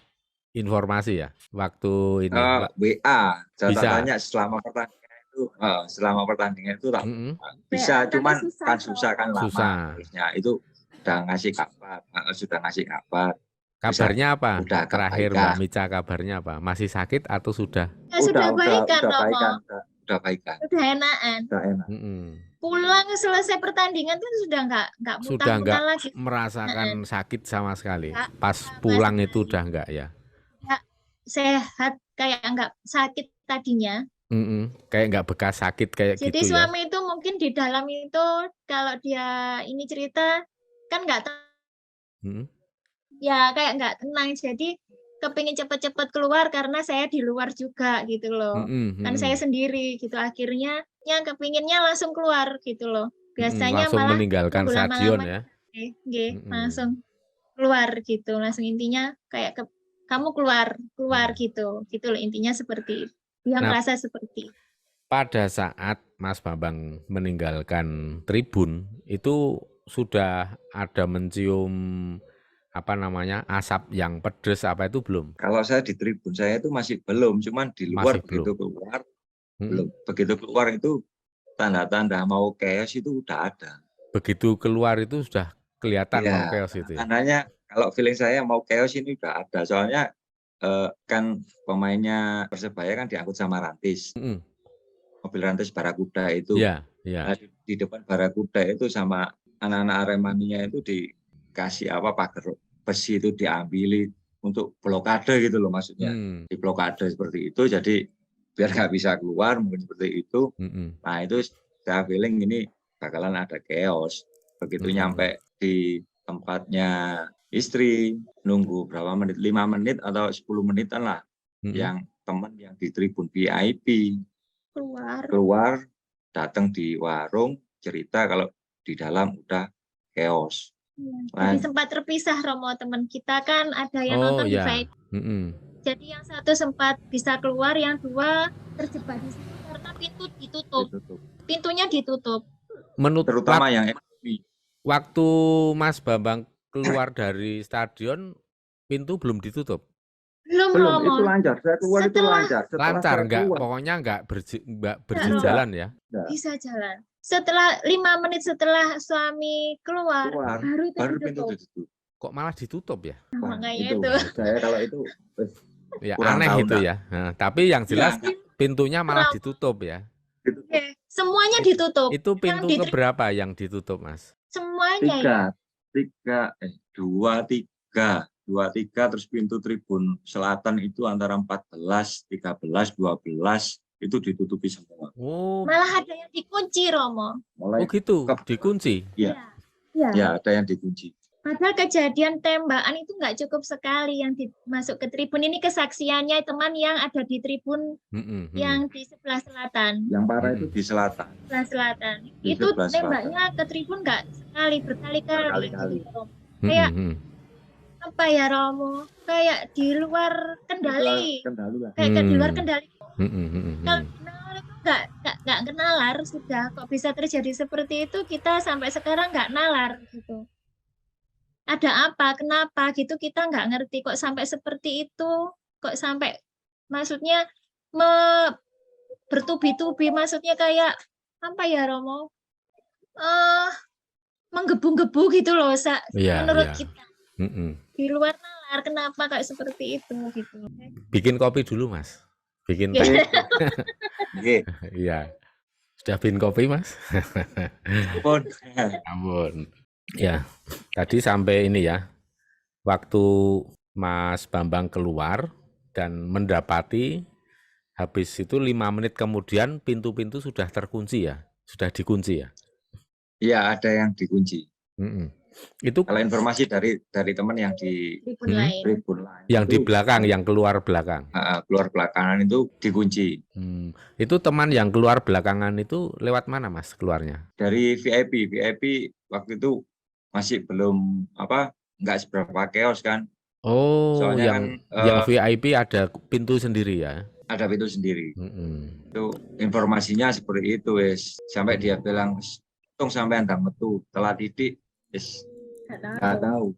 informasi ya waktu ini. WA catatannya selama pertandingan itu bisa, cuman kan susah kan lama. Harusnya itu sudah ngasih kabar. Kabarnya apa? Udah terakhir Mbak Mica kabarnya apa? Masih sakit atau sudah? Sudah baikan, udah baikan. Udah enakan. Pulang selesai pertandingan itu sudah nggak muntah-muntah lagi. Merasakan sakit sama sekali. Pas pulang itu udah enggak ya? Sehat, kayak nggak sakit tadinya. Kayak nggak bekas sakit kayak jadi gitu ya. Jadi suami itu mungkin di dalam itu kalau dia ini cerita kan nggak tahu. Ya kayak nggak tenang, jadi kepingin cepet-cepet keluar karena saya di luar juga gitu loh. Kan saya sendiri gitu, akhirnya kepinginnya langsung keluar gitu loh. Biasanya langsung malah meninggalkan stadion ya. Langsung keluar gitu, langsung intinya kayak kamu keluar gitu loh, intinya seperti itu. Dia merasa seperti itu. Pada saat Mas Bambang meninggalkan tribun itu sudah ada mencium asap yang pedes apa itu belum? Kalau saya di tribun saya itu masih belum, cuman di luar begitu keluar belum. Begitu keluar itu tanda-tanda mau chaos itu udah ada. Begitu keluar itu sudah kelihatan mau chaos itu ya. Tandanya kalau feeling saya mau chaos ini udah ada, soalnya kan pemainnya Persebaya kan diangkut sama Rantis. Mobil Rantis Barakuda itu. Nah, di depan Barakuda itu sama anak-anak Aremania itu dikasih pagar besi itu diambil untuk blokade gitu loh maksudnya. Di blokade seperti itu, jadi biar nggak bisa keluar, mungkin seperti itu. Nah itu saya feeling ini bakalan ada chaos. Begitu nyampe di tempatnya istri, nunggu berapa menit, 5 menit atau 10 menitan lah, yang teman yang di tribun VIP keluar datang di warung cerita kalau di dalam udah chaos. Jadi sempat terpisah Romo, teman kita kan ada yang nonton di VIP. Jadi yang satu sempat bisa keluar, yang dua terjebak di situ karena pintu ditutup. Pintunya ditutup. Terutama yang ekonomi. Waktu Mas Bambang keluar dari stadion, pintu belum ditutup? Belum, itu lancar. Saya keluar itu lancar. Lancar, pokoknya enggak berjalan ya? Bisa jalan. Setelah 5 menit setelah suami keluar baru pintu ditutup. Kok malah ditutup ya? Makanya itu. Saya kalau itu ya aneh itu ya. Nah, tapi yang jelas pintunya malah ditutup ya. Semuanya ditutup. Itu pintu keberapa yang ditutup, Mas? Semuanya dua tiga terus pintu tribun selatan itu antara 14, 13, 12 itu ditutupi semua. Malah ada yang dikunci, Romo. Gitu, dikunci? Iya. Ya, ada yang dikunci. Padahal kejadian tembakan itu nggak cukup sekali yang masuk ke tribun. Ini kesaksiannya teman yang ada di tribun yang di sebelah selatan. Yang parah itu di selatan. Sebelah selatan. Itu tembaknya ke tribun nggak sekali, berkali-kali. Kayak apa ya Romo? Kayak di luar kendali. Kayak di luar kendali. Kalau itu nggak nalar sudah. Kok bisa terjadi seperti itu? Kita sampai sekarang nggak nalar gitu. Ada apa, kenapa gitu kita nggak ngerti kok sampai seperti itu, kok sampai maksudnya bertubi-tubi, maksudnya kayak apa ya Romo, menggebu-gebu gitu loh, menurut kita. Di luar nalar, kenapa kayak seperti itu gitu. Bikin kopi dulu Mas, bikin teh. Iya, sudah bikin kopi Mas? Ampun. Ya, tadi sampai ini ya, waktu Mas Bambang keluar dan mendapati habis itu 5 menit kemudian pintu-pintu sudah terkunci ya, sudah dikunci ya? Iya, ada yang dikunci. Itu kalau informasi dari teman yang di tribun lain. Yang di belakang, yang keluar belakang. Keluar belakangan itu dikunci. Itu teman yang keluar belakangan itu lewat mana Mas keluarnya? Dari VIP waktu itu masih belum nggak seberapa chaos kan. Soalnya yang VIP ada pintu sendiri ya? Ada pintu sendiri. Itu informasinya seperti itu wes. Sampai dia bilang, "Tung sampai andang metu, telah titik." Nggak tahu.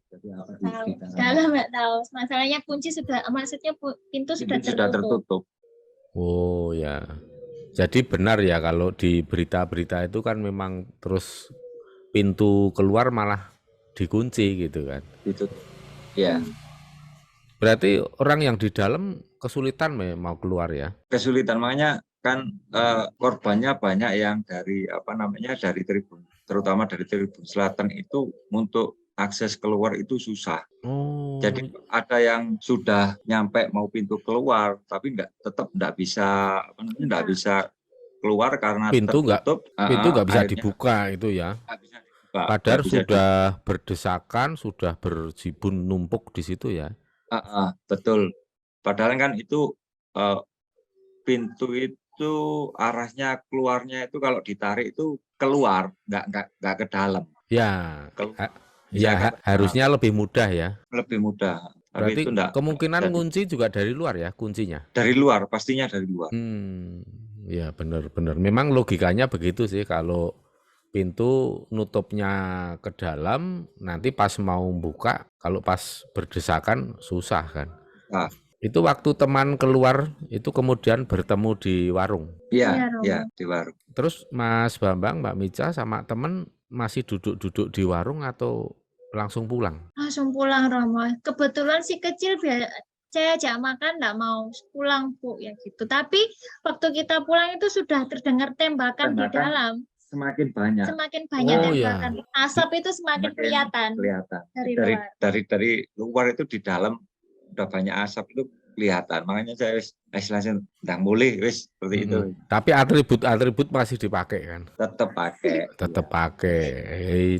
Dalam nggak tahu. Masalahnya kunci sudah, maksudnya pintu sudah tertutup. Oh ya. Jadi benar ya kalau di berita-berita itu kan memang terus pintu keluar malah dikunci gitu kan. Itu. Ya. Berarti orang yang di dalam kesulitan mau keluar ya? Kesulitan, makanya kan korbannya banyak yang dari dari tribun, terutama dari tribun selatan itu untuk akses keluar itu susah. Jadi ada yang sudah nyampe mau pintu keluar tapi tetap nggak bisa bisa keluar karena pintu tertutup. Pintu nggak bisa dibuka itu ya. Padahal sudah berdesakan, sudah berjibun numpuk di situ ya. Betul. Padahal kan itu pintu itu arahnya keluarnya itu kalau ditarik itu keluar, nggak ke dalam. Ya. Harusnya lebih mudah ya. Lebih mudah. Berarti itu kemungkinan kunci juga dari luar ya kuncinya. Dari luar, pastinya dari luar. Ya benar-benar. Memang logikanya begitu sih kalau pintu nutupnya ke dalam, nanti pas mau buka, kalau pas berdesakan susah kan. Itu waktu teman keluar, itu kemudian bertemu di warung? Iya, di warung. Terus Mas Bambang, Mbak Mica sama teman masih duduk-duduk di warung atau langsung pulang? Langsung pulang Romo. Kebetulan si kecil saya ajak makan nggak mau pulang Bu ya gitu. Tapi waktu kita pulang itu sudah terdengar tembakan di dalam. Semakin banyak tembakan. Asap itu semakin kelihatan. Dari luar itu di dalam udah banyak asap itu kelihatan. Makanya saya istilahnya ndang boleh wis seperti itu. Tapi atribut masih dipakai kan? Tetap pakai. Tetap pakai.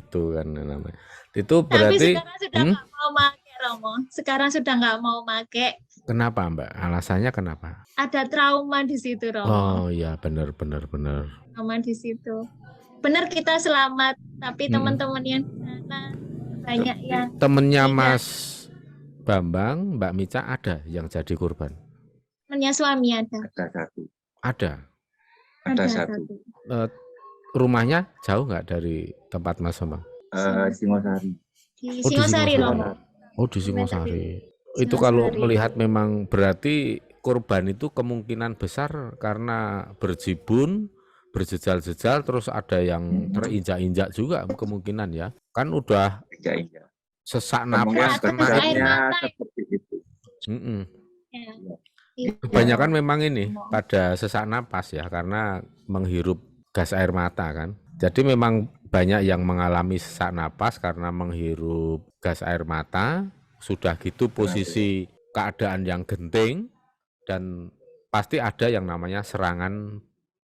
Itu kan namanya. Itu berarti tapi sekarang sudah nggak mau pakai, Romo. Sekarang sudah nggak mau pakai. Kenapa, Mbak? Alasannya kenapa? Ada trauma di situ, Romo. Oh iya, benar. Trauma di situ. Benar kita selamat, tapi teman-teman yang di sana banyak yang temennya Mas Bambang, Mbak Mica ada yang jadi korban? temannya suami ada. Ada satu. Ada satu. Rumahnya jauh nggak dari tempat Mas Bambang? Singosari. Di Singosari, Romo. Oh, di Singosari. Itu kalau melihat memang berarti korban itu kemungkinan besar karena berjibun, berjejal-jejal, terus ada yang terinjak-injak juga kemungkinan ya. Kan udah sesak napas kena air mata seperti itu. Kebanyakan memang ini pada sesak napas ya, karena menghirup gas air mata kan. Jadi memang banyak yang mengalami sesak napas karena menghirup gas air mata. Sudah gitu posisi keadaan yang genting, dan pasti ada yang namanya serangan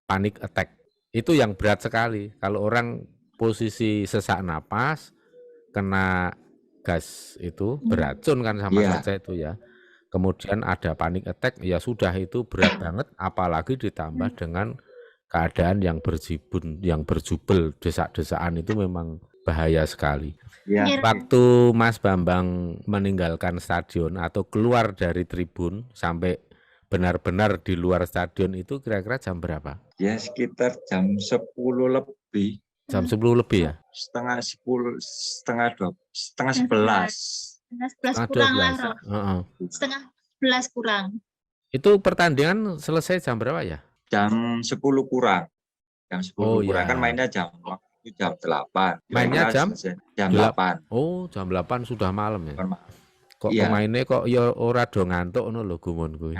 panic attack. Itu yang berat sekali. Kalau orang posisi sesak napas, kena gas itu beracun kan sama saja itu ya. Kemudian ada panic attack, ya sudah itu berat banget. Apalagi ditambah dengan keadaan yang berjibun, yang berjubel, desak-desaan, itu memang bahaya sekali. Ya. Waktu Mas Bambang meninggalkan stadion atau keluar dari tribun sampai benar-benar di luar stadion itu kira-kira jam berapa? Ya sekitar jam 10 lebih. Jam 10 lebih ya? Setengah 10, setengah 11. Setengah 11 kurang lah, Setengah 11 kurang. Itu pertandingan selesai jam berapa ya? Jam 10 kurang. Jam 10 kurang kan mainnya jam 8. Mainnya jam 8. Oh, jam 8 sudah malam ya. Kok pemainnya kok ya ora do ngantuk ngono lho gumun kuwi.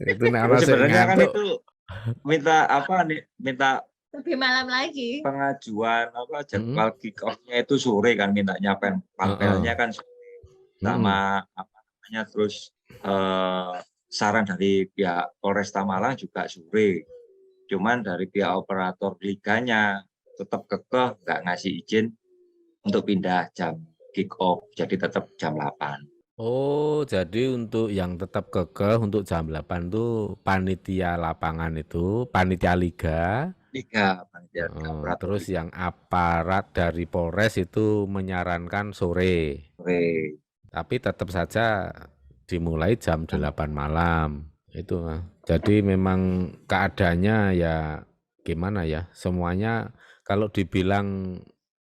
Itu nek sebenarnya kan itu minta lebih malam lagi. Pengajuan jadwal kick off-nya itu sore kan, mintanya panpelnya kan sama terus saran dari pihak Polresta Malang juga sore. Cuman dari pihak operator liganya tetap kekeh nggak ngasih izin untuk pindah jam kick off, jadi tetap jam 8. Oh, jadi untuk yang tetap kekeh untuk jam 8 tuh panitia lapangan itu, panitia liga. Panitia terus liga. Yang aparat dari Polres itu menyarankan sore. Tapi tetap saja dimulai jam 8 malam. Itu jadi memang keadaannya ya gimana ya, semuanya kalau dibilang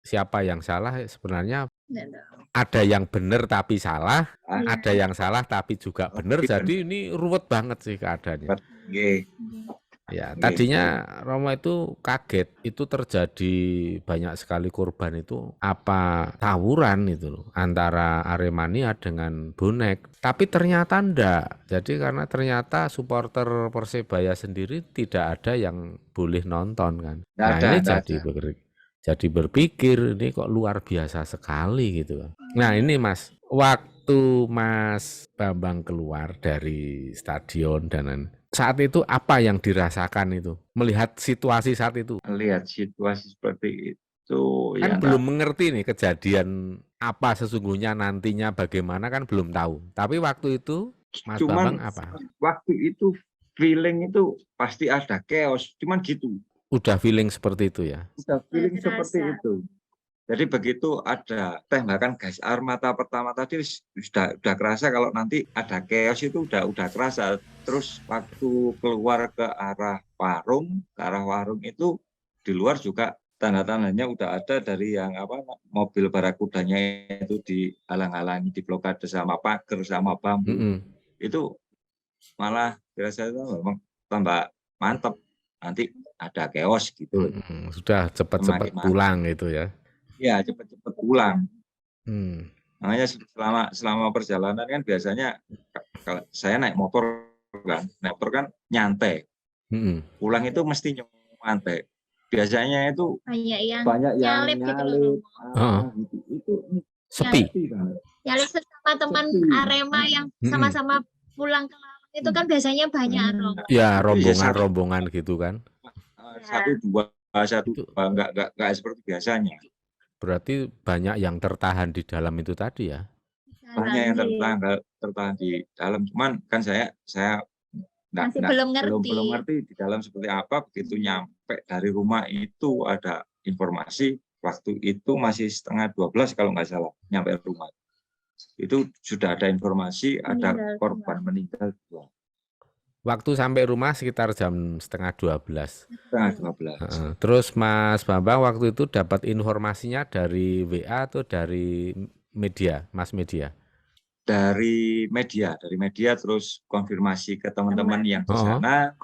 siapa yang salah sebenarnya ada yang benar tapi salah, ada yang salah tapi juga benar. Jadi ini ruwet banget sih keadaannya. Ya, tadinya Romo itu kaget, itu terjadi banyak sekali korban itu apa tawuran itu loh antara Aremania dengan bonek. Tapi ternyata enggak. Jadi karena ternyata supporter Persebaya sendiri tidak ada yang boleh nonton kan. Nah, ini jadi berpikir ini kok luar biasa sekali gitu. Nah, ini Mas, waktu Mas Bambang keluar dari stadion dan saat itu apa yang dirasakan itu? Melihat situasi saat itu? Melihat situasi seperti itu kan ya belum mengerti nih kejadian apa sesungguhnya nantinya bagaimana kan belum tahu. Tapi waktu itu Mas Bambang apa? Waktu itu feeling itu pasti ada chaos, cuman gitu. Udah feeling seperti itu ya? Udah feeling seperti itu. Jadi begitu ada tembakan gas air mata pertama tadi sudah kerasa, kalau nanti ada chaos itu udah kerasa. Terus waktu keluar ke arah warung itu di luar juga tanda-tandanya udah ada dari yang mobil barakudanya itu dihalang-halangi, diblokade sama pagar sama bambu. Itu malah dirasa itu memang tambah mantep, nanti ada chaos gitu. Sudah cepat-cepat pulang itu ya. Ya, cepat-cepat pulang. Makanya selama perjalanan kan biasanya kalau saya naik motor kan nyantai. Pulang itu mesti nyantai. Biasanya itu banyak yang nyalip. Sepi. Nyalip sesama teman Arema yang sama-sama pulang ke Lampung itu kan biasanya banyak rombongan. Ya, rombongan-rombongan gitu kan. Satu dua enggak seperti biasanya. Berarti banyak yang tertahan di dalam itu tadi ya? Banyak yang tertahan di dalam. Cuman kan saya belum ngerti di dalam seperti apa. Begitu nyampe dari rumah itu ada informasi waktu itu masih 11:30 kalau nggak salah nyampe rumah. Itu sudah ada informasi ada korban meninggal 2. Waktu sampai rumah sekitar jam 11:30. 11:30. Terus Mas Bambang waktu itu dapat informasinya dari WA atau dari media, Mas media? Dari media terus konfirmasi ke teman-teman yang di sana.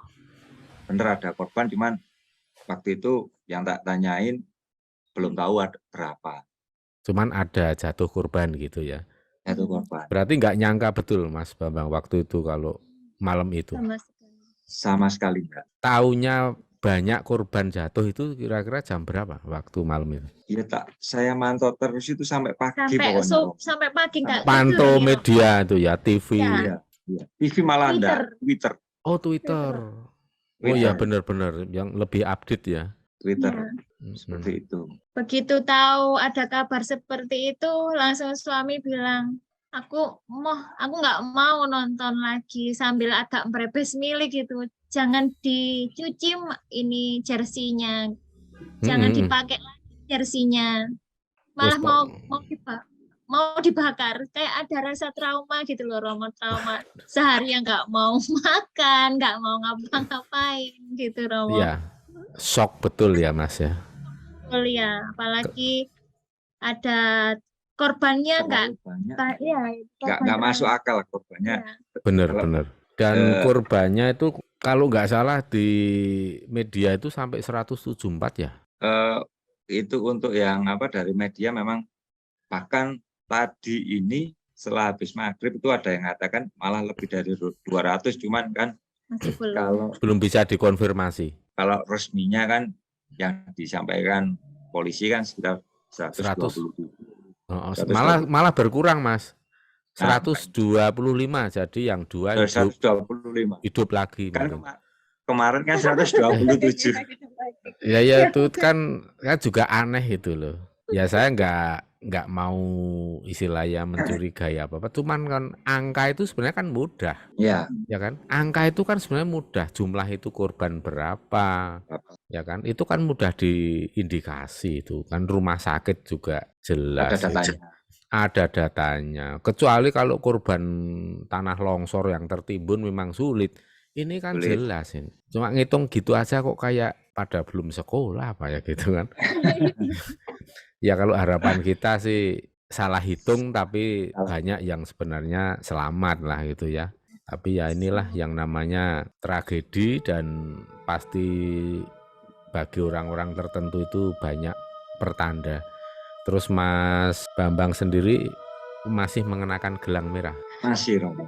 Bener ada korban, cuman waktu itu yang tak tanyain belum tahu ada berapa. Cuman ada jatuh korban gitu ya? Jatuh korban. Berarti nggak nyangka betul Mas Bambang waktu itu kalau malam itu? Sama sekali enggak. Taunya banyak korban jatuh itu kira-kira jam berapa waktu malam itu? Iya saya mantau terus itu sampai pagi pokoknya. Sampai pagi enggak. Pantau media itu ya, TV. Iya. TV malah Twitter. Oh, Twitter. Oh ya benar-benar yang lebih update ya. Twitter. Seperti itu. Begitu tahu ada kabar seperti itu, langsung suami bilang, aku nggak mau nonton lagi sambil agak merebes milik gitu. Jangan dicuci ini jersinya, jangan dipakai lagi jersinya. Malah mau dibakar. Kayak ada rasa trauma gitu loh, trauma sehari yang nggak mau makan, nggak mau ngapa-ngapain gitu Romo. Iya, shock betul ya Mas ya. Betul ya, apalagi ada korbannya nggak masuk akal korbannya. Benar. Dan korbannya itu kalau nggak salah di media itu sampai 174 ya. Itu untuk yang dari media memang bahkan tadi ini setelah habis maghrib itu ada yang mengatakan malah lebih dari 200, cuman kan kalau belum bisa dikonfirmasi. Kalau resminya kan yang disampaikan polisi kan sekitar 127. Malah berkurang Mas. 125 jadi yang 2 hidup lagi. Kan kemarin kan 127. Ya itu kan juga aneh itu loh. Ya saya nggak mau istilahnya mencurigai apa-apa. Cuman kan angka itu sebenarnya kan mudah. Ya kan? Angka itu kan sebenarnya mudah. Jumlah itu korban berapa. Ya kan? Itu kan mudah diindikasi itu. Kan rumah sakit juga jelas. Ada datanya. Kecuali kalau korban tanah longsor yang tertimbun memang sulit. Ini kan jelas ini. Cuma ngitung gitu aja kok kayak pada belum sekolah apa ya gitu kan. Ya kalau harapan kita sih salah hitung tapi banyak yang sebenarnya selamat lah gitu ya. Tapi ya inilah yang namanya tragedi dan pasti bagi orang-orang tertentu itu banyak pertanda. Terus Mas Bambang sendiri masih mengenakan gelang merah? Masih Romo.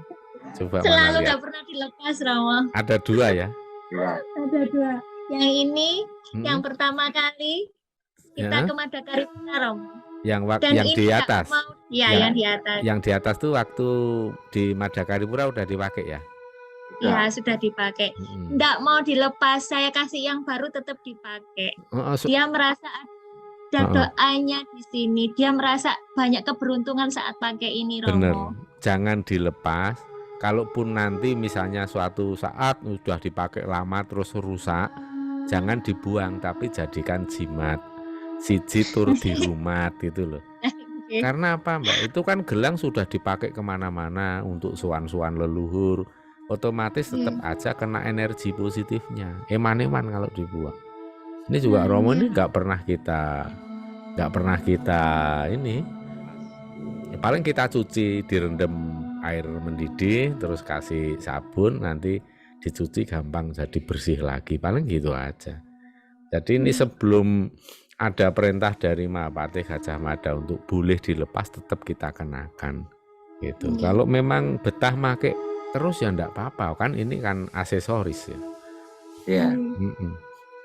Coba selalu nggak pernah dilepas Romo. Ada 2 ya? Ada 2. Yang ini yang pertama kali kita ke Madakaripura Romo. Yang di atas? Yang di atas. Yang di atas tuh waktu di Madakaripura udah dipakai ya? Ya sudah dipakai. Nggak mau dilepas, saya kasih yang baru tetap dipakai. Dia merasa ada doanya di sini. Dia merasa banyak keberuntungan saat pakai ini Romo. Bener, jangan dilepas. Kalaupun nanti misalnya suatu saat sudah dipakai lama terus rusak, jangan dibuang tapi jadikan jimat. Siji tur di rumah gitu loh. Karena apa Mbak? Itu kan gelang sudah dipakai kemana-mana untuk sowan-sowan leluhur. Otomatis tetap aja kena energi positifnya. Eman-eman kalau dibuang. Ini juga Romo ini nggak pernah kita ini. Ya, paling kita cuci direndam air mendidih terus kasih sabun nanti dicuci gampang jadi bersih lagi. Paling gitu aja. Jadi ini sebelum ada perintah dari Mahapatih Gajah Mada untuk boleh dilepas tetap kita kenakan gitu. Kalau memang betah make terus ya enggak apa-apa kan ini kan aksesoris ya. Iya.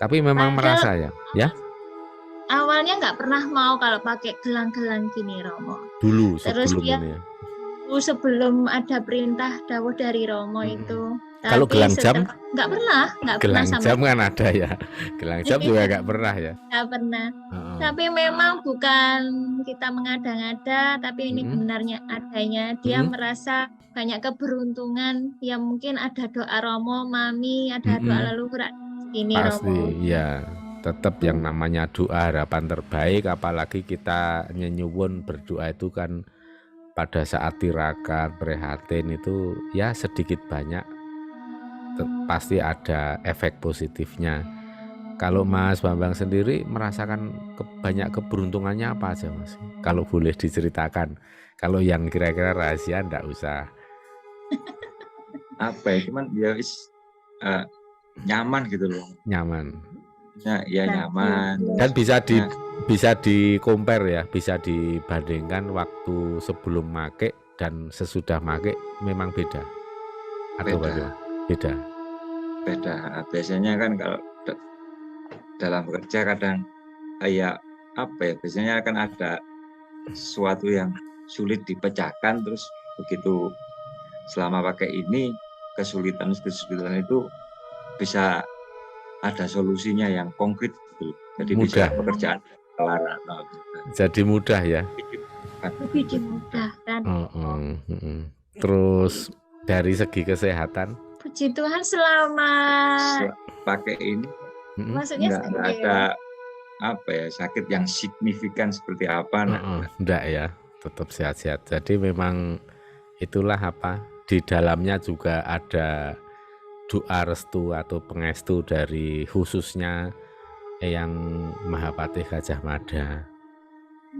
Tapi memang merasa ya. Awalnya nggak pernah mau kalau pakai gelang-gelang gini Romo. Dulu terus sebelum dia, ini ya. sebelum ada perintah dawuh dari Romo itu. Kalau Tapi gelang jam? nggak pernah Gelang sama jam kan ada ya. Gelang jam juga nggak pernah ya. nggak pernah. Heeh. Tapi memang bukan kita mengada-ngada, tapi ini benarnya adanya. Dia merasa banyak keberuntungan, ya mungkin ada doa Romo, Mami, ada doa leluhur ini Pasti Romo. ya. Tetap yang namanya doa harapan terbaik, apalagi kita nyenyuwun berdoa itu kan pada saat tirakat, prihatin itu ya sedikit banyak pasti ada efek positifnya. Kalau Mas Bambang sendiri merasakan banyak keberuntungannya apa aja Mas? Kalau boleh diceritakan. Kalau yang kira-kira rahasia enggak usah. Apa ya, cuman ya nyaman gitu loh. Nyaman. Ya nyaman. Dan bisa di compare ya, bisa dibandingkan waktu sebelum make dan sesudah make memang beda. Atau bagaimana? Beda. Biasanya kan kalau dalam bekerja kadang kayak apa ya, biasanya kan ada sesuatu yang sulit dipecahkan, terus begitu selama pakai ini kesulitan itu bisa ada solusinya yang konkret gitu. Jadi mudah. Bisa pekerjaan kelar. Jadi mudah ya. Lebih dimudahkan. Terus dari segi kesehatan? Puji Tuhan selama pakai ini maksudnya nggak ada apa ya, sakit yang signifikan seperti apa. Enggak ya, tetap sehat-sehat. Jadi memang itulah apa, di dalamnya juga ada doa restu atau pengestu dari khususnya Eyang Mahapatih Gajah Mada.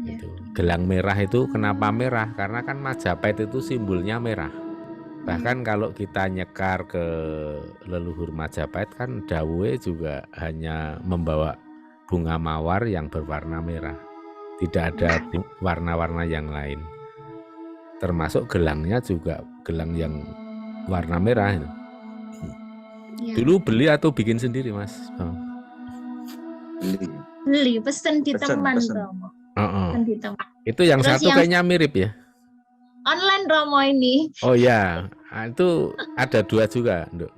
Gitu. Gelang merah itu kenapa merah? Karena kan Majapahit itu simbolnya merah. Bahkan kalau kita nyekar ke leluhur Majapahit kan dawuhe juga hanya membawa bunga mawar yang berwarna merah. Tidak ada warna-warna yang lain. Termasuk gelangnya juga gelang yang warna merah. Ya. Dulu beli atau bikin sendiri Mas? Beli, pesen di teman Romo. Pesen di teman. Itu yang terus satu kayaknya mirip ya? Online Romo ini. Oh ya, itu ada dua juga, Nduk.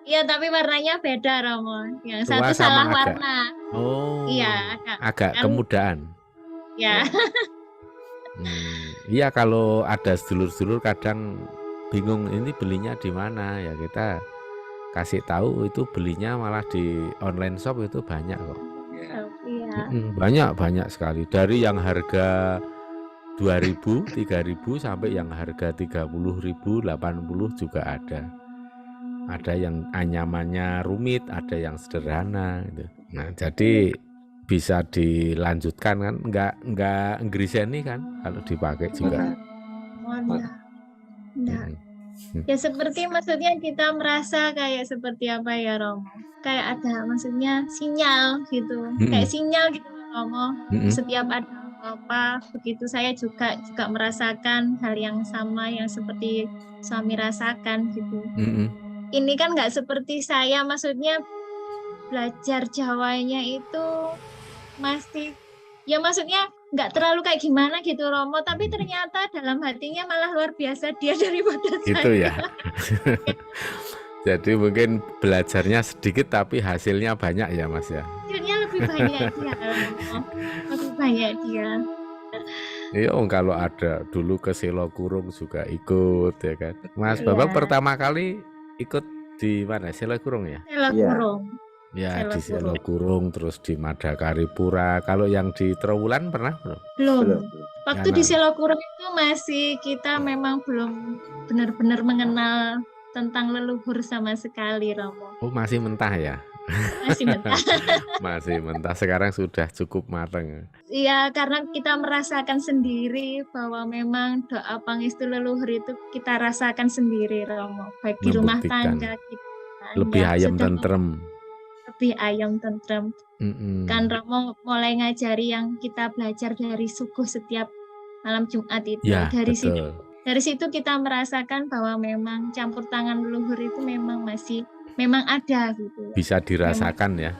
Iya, tapi warnanya beda Romo. Yang tua satu salah warna. Oh. Iya, agak kemudahan. Ya. Iya, kalau ada sedulur-sedulur kadang bingung ini belinya di mana ya, kita kasih tahu itu belinya malah di online shop itu banyak kok. Iya. Banyak sekali, dari yang harga 2.000, 3.000 sampai yang harga 30.000, 80 juga ada. Ada yang anyamannya rumit, ada yang sederhana gitu. Nah, jadi bisa dilanjutkan kan, enggak ngriseni kan kalau dipakai juga. Ya seperti maksudnya kita merasa kayak seperti apa ya Romo? Kayak ada maksudnya sinyal gitu. Kayak sinyal gitu Romo. Setiap ada apa begitu saya juga merasakan hal yang sama yang seperti suami rasakan gitu. Ini kan nggak seperti saya, maksudnya belajar Jawanya itu masih ya maksudnya nggak terlalu kayak gimana gitu Romo, tapi ternyata dalam hatinya malah luar biasa dia daripada gitu saya. Ya. Jadi mungkin belajarnya sedikit tapi hasilnya banyak ya Mas ya. Hasilnya lebih banyak dia Romo. Lebih banyak dia. Iya, kalau ada dulu ke Selo Kurung juga ikut ya kan. Mas Bambang pertama kali ikut di mana? Selo Kurung ya? Selo Kurung. Ya, di Selo Kurung, terus di Madakaripura. Kalau yang di Trowulan pernah belum? Belum. Waktu di Selo Kurung itu masih kita memang belum benar-benar mengenal tentang leluhur sama sekali, Romo. Oh, masih mentah ya? Masih mentah. Masih mentah, sekarang sudah cukup matang. Iya, karena kita merasakan sendiri bahwa memang doa pangestu leluhur itu kita rasakan sendiri, Romo. Baik di rumah tangga kita. Lebih ayam tentrem. Lebih ayam tentrem. Kan Romo mulai ngajari yang kita belajar dari suguh setiap malam Jumat itu. Ya, dari situ kita merasakan bahwa memang campur tangan leluhur itu memang ada gitu. Bisa dirasakan memang,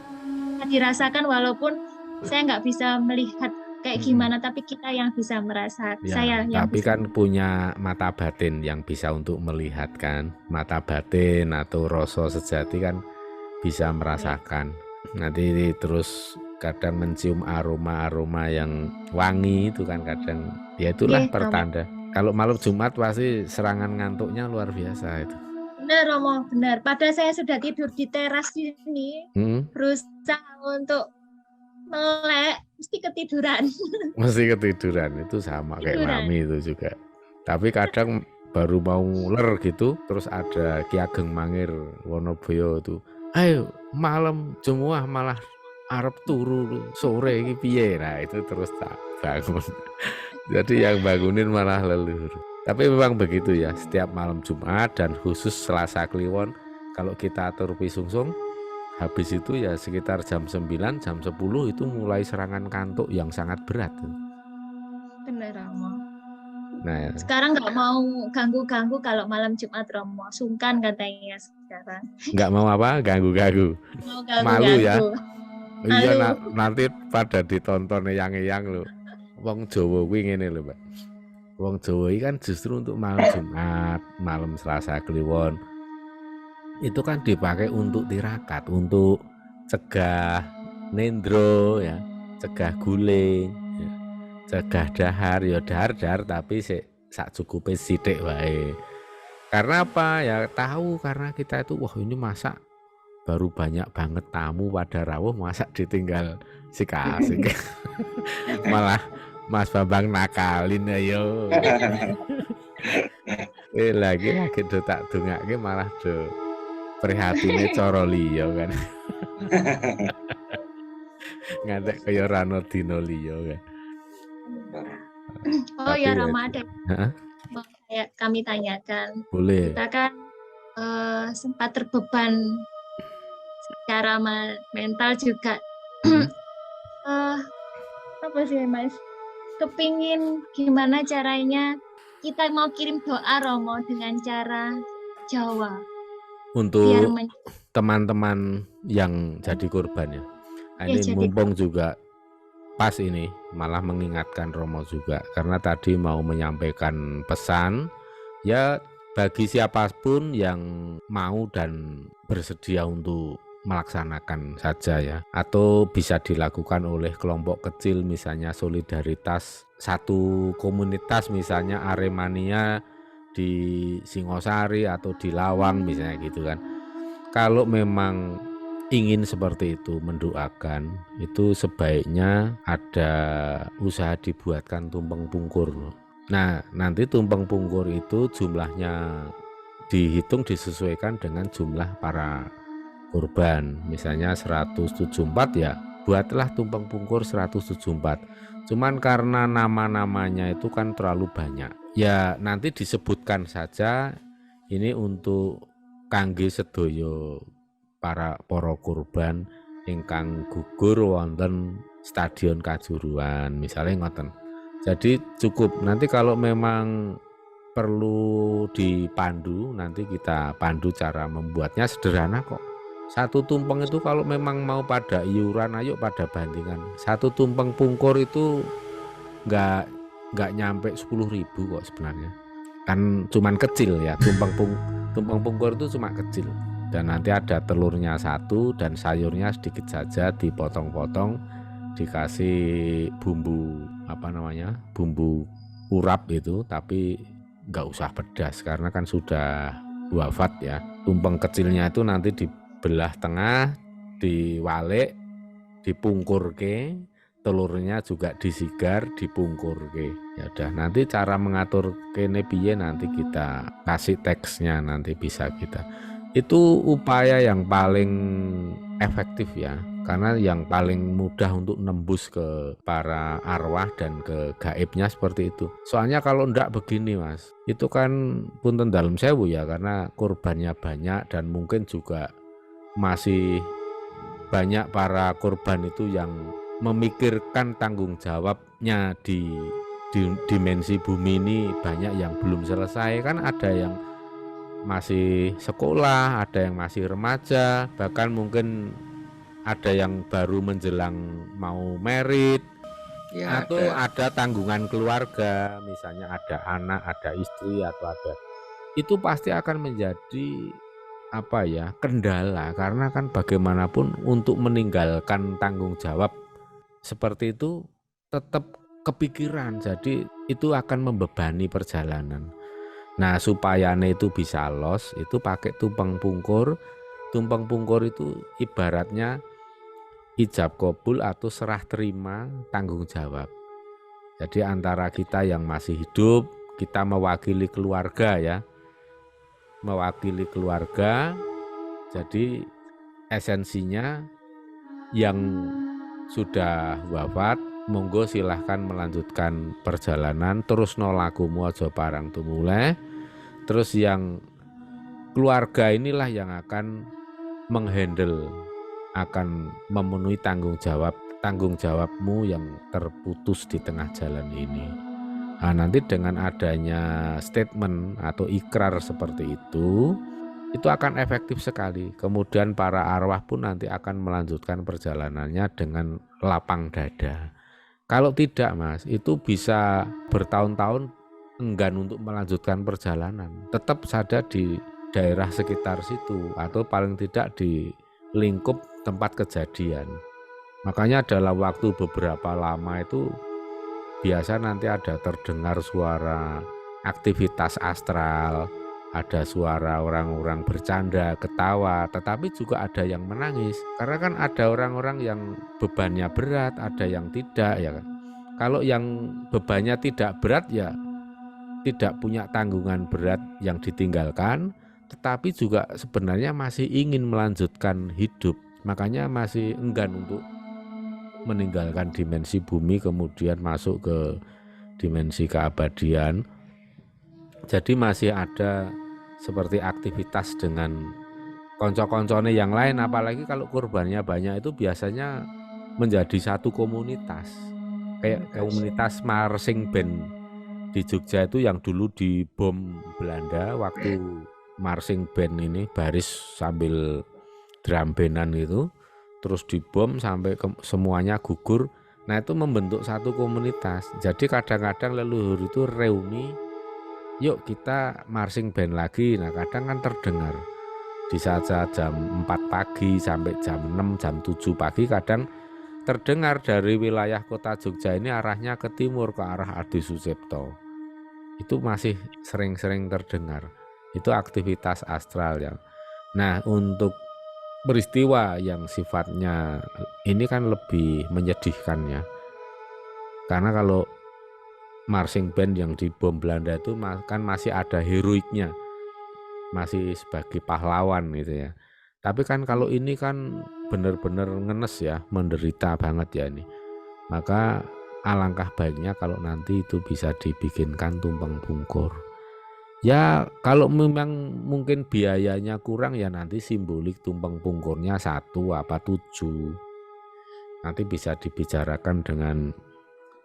ya. Dirasakan walaupun saya nggak bisa melihat kayak gimana, tapi kita yang bisa merasa, Ya, saya yang tapi bisa. kan punya mata batin yang bisa untuk melihat kan. Mata batin atau rasa sejati kan bisa merasakan. Nanti terus kadang mencium aroma-aroma yang wangi itu kan kadang. Ya itulah Oke, Romo. pertanda. Kalau malam Jumat pasti serangan ngantuknya luar biasa itu. Benar, Romo, benar. Padahal saya sudah tidur di teras sini, berusaha untuk melek, mesti ketiduran. Mesti ketiduran, itu sama kayak Mami itu juga. Tapi kadang baru mau ler gitu, terus ada Ki Ageng Mangir Wonoboyo itu, ayo malam Jumat malah arep turu sore iki piye. Nah itu terus tak bangun. Jadi yang bangunin malah leluhur. Tapi memang begitu ya, setiap malam Jumat dan khusus Selasa Kliwon kalau kita atur pisungsung, habis itu ya sekitar jam 9, jam 10 itu mulai serangan kantuk yang sangat berat. Benar, Romo. Nah, sekarang nggak mau ganggu-ganggu kalau malam Jumat, Romo. Sungkan katanya sekarang. Nggak mau apa? Ganggu-ganggu. Malu ya. Iya, nanti pada ditonton yang lo. Wong Jawa kuwi ngene lho, Mbak. Wong Jawa iki kan justru untuk malam Jumat, malam Selasa Kliwon. Itu kan dipakai untuk tirakat, untuk cegah nendro ya, cegah guling, ya, cegah dahar, ya dahar tapi sak cukupe sithik wae. Karena apa? Ya tahu karena kita itu wah ini masak baru banyak banget tamu pada rawuh masak ditinggal sik-asik. Malah Mas Bambang nakalin ayo. Lagi do tak dongake malah do prihatine cara liya kan. Ngantek kaya rano dina liya kan. Oh ya Ramadan. Mau kami tanyakan. Boleh. Kita kan sempat terbeban secara mental juga. Apa sih Mas? Kepingin gimana caranya kita mau kirim doa Romo dengan cara Jawa. Untuk teman-teman yang jadi korban ya. Ini mumpung juga pas ini malah mengingatkan Romo juga karena tadi mau menyampaikan pesan ya bagi siapapun yang mau dan bersedia untuk melaksanakan saja ya, atau bisa dilakukan oleh kelompok kecil misalnya solidaritas satu komunitas misalnya Aremania di Singosari atau di Lawang misalnya gitu kan. Kalau memang ingin seperti itu mendoakan itu sebaiknya ada usaha dibuatkan tumpeng pungkur. Nah nanti tumpeng pungkur itu jumlahnya dihitung disesuaikan dengan jumlah para korban, misalnya 174 ya buatlah tumpeng pungkur 174. Cuman karena nama-namanya itu kan terlalu banyak ya nanti disebutkan saja ini untuk kangge sedoyo para korban ingkang gugur wonten Stadion Kajuruan misalnya ngoten. Jadi cukup nanti kalau memang perlu dipandu nanti kita pandu cara membuatnya sederhana kok. Satu tumpeng itu kalau memang mau pada iuran ayo pada bandingan. Satu tumpeng pungkur itu nggak nyampe 10.000 kok sebenarnya. Kan cuman kecil ya tumpeng pungkur itu cuma kecil. Dan nanti ada telurnya satu dan sayurnya sedikit saja dipotong-potong dikasih bumbu bumbu urap itu tapi nggak usah pedas karena kan sudah wafat ya. Tumpeng kecilnya itu nanti dibelah tengah, diwalek, dipungkurke, telurnya juga disigar, dipungkurke. Ya udah, nanti cara mengatur kene piye nanti kita kasih teksnya nanti bisa kita. Itu upaya yang paling efektif ya, karena yang paling mudah untuk nembus ke para arwah dan ke gaibnya seperti itu. Soalnya kalau ndak begini Mas, itu kan punten dalem sewu ya, karena korbannya banyak dan mungkin juga masih banyak para korban itu yang memikirkan tanggung jawabnya di dimensi bumi ini banyak yang belum selesai. Kan ada yang masih sekolah, ada yang masih remaja, bahkan mungkin ada yang baru menjelang mau merit, Ya, atau ada tanggungan keluarga, misalnya ada anak, ada istri, atau ada, itu pasti akan menjadi kendala, karena kan bagaimanapun untuk meninggalkan tanggung jawab seperti itu tetap kepikiran, jadi itu akan membebani perjalanan. Nah, supaya itu bisa los, itu pakai tumpang pungkur. Tumpang pungkur itu ibaratnya ijab kabul atau serah terima tanggung jawab. Jadi antara kita yang masih hidup, kita mewakili keluarga ya. Mewakili keluarga, jadi esensinya yang sudah wafat, monggo silahkan melanjutkan perjalanan, terus nolakumu aja parang tumuleh. Terus yang keluarga inilah yang akan menghandle, akan memenuhi tanggung jawabmu yang terputus di tengah jalan ini. Nah, nanti dengan adanya statement atau ikrar seperti itu akan efektif sekali. Kemudian para arwah pun nanti akan melanjutkan perjalanannya dengan lapang dada. Kalau tidak, Mas, itu bisa bertahun-tahun enggan untuk melanjutkan perjalanan. Tetap saja di daerah sekitar situ atau paling tidak di lingkup tempat kejadian. Makanya dalam waktu beberapa lama itu biasa nanti ada terdengar suara aktivitas astral, ada suara orang-orang bercanda, ketawa, tetapi juga ada yang menangis. Karena kan ada orang-orang yang bebannya berat, ada yang tidak ya kan. Kalau yang bebannya tidak berat ya tidak punya tanggungan berat yang ditinggalkan, tetapi juga sebenarnya masih ingin melanjutkan hidup. Makanya masih enggan untuk meninggalkan dimensi bumi kemudian masuk ke dimensi keabadian. Jadi masih ada seperti aktivitas dengan konco-koncone yang lain, apalagi kalau korbannya banyak itu biasanya menjadi satu komunitas. Kayak komunitas marching band di Jogja itu yang dulu dibom Belanda waktu marching band ini baris sambil drum bandan gitu, terus dibom sampai semuanya gugur. Nah, itu membentuk satu komunitas. Jadi kadang-kadang leluhur itu reuni, yuk kita marching band lagi. Nah, kadang kan terdengar di saat-saat jam 4 pagi sampai jam 6, jam 7 pagi kadang terdengar dari wilayah kota Jogja ini arahnya ke timur, ke arah Adi Sucipto. Itu masih sering-sering terdengar. Itu aktivitas astral ya. Nah, untuk peristiwa yang sifatnya ini kan lebih menyedihkan ya. Karena kalau marching band yang dibom Belanda itu kan masih ada heroiknya. Masih sebagai pahlawan gitu ya. Tapi kan kalau ini kan benar-benar ngenes ya, menderita banget ya ini. Maka alangkah baiknya kalau nanti itu bisa dibikinkan tumpeng pungkur. Ya kalau memang mungkin biayanya kurang ya nanti simbolik tumpeng pungkurnya 1 apa 7. Nanti bisa dibicarakan dengan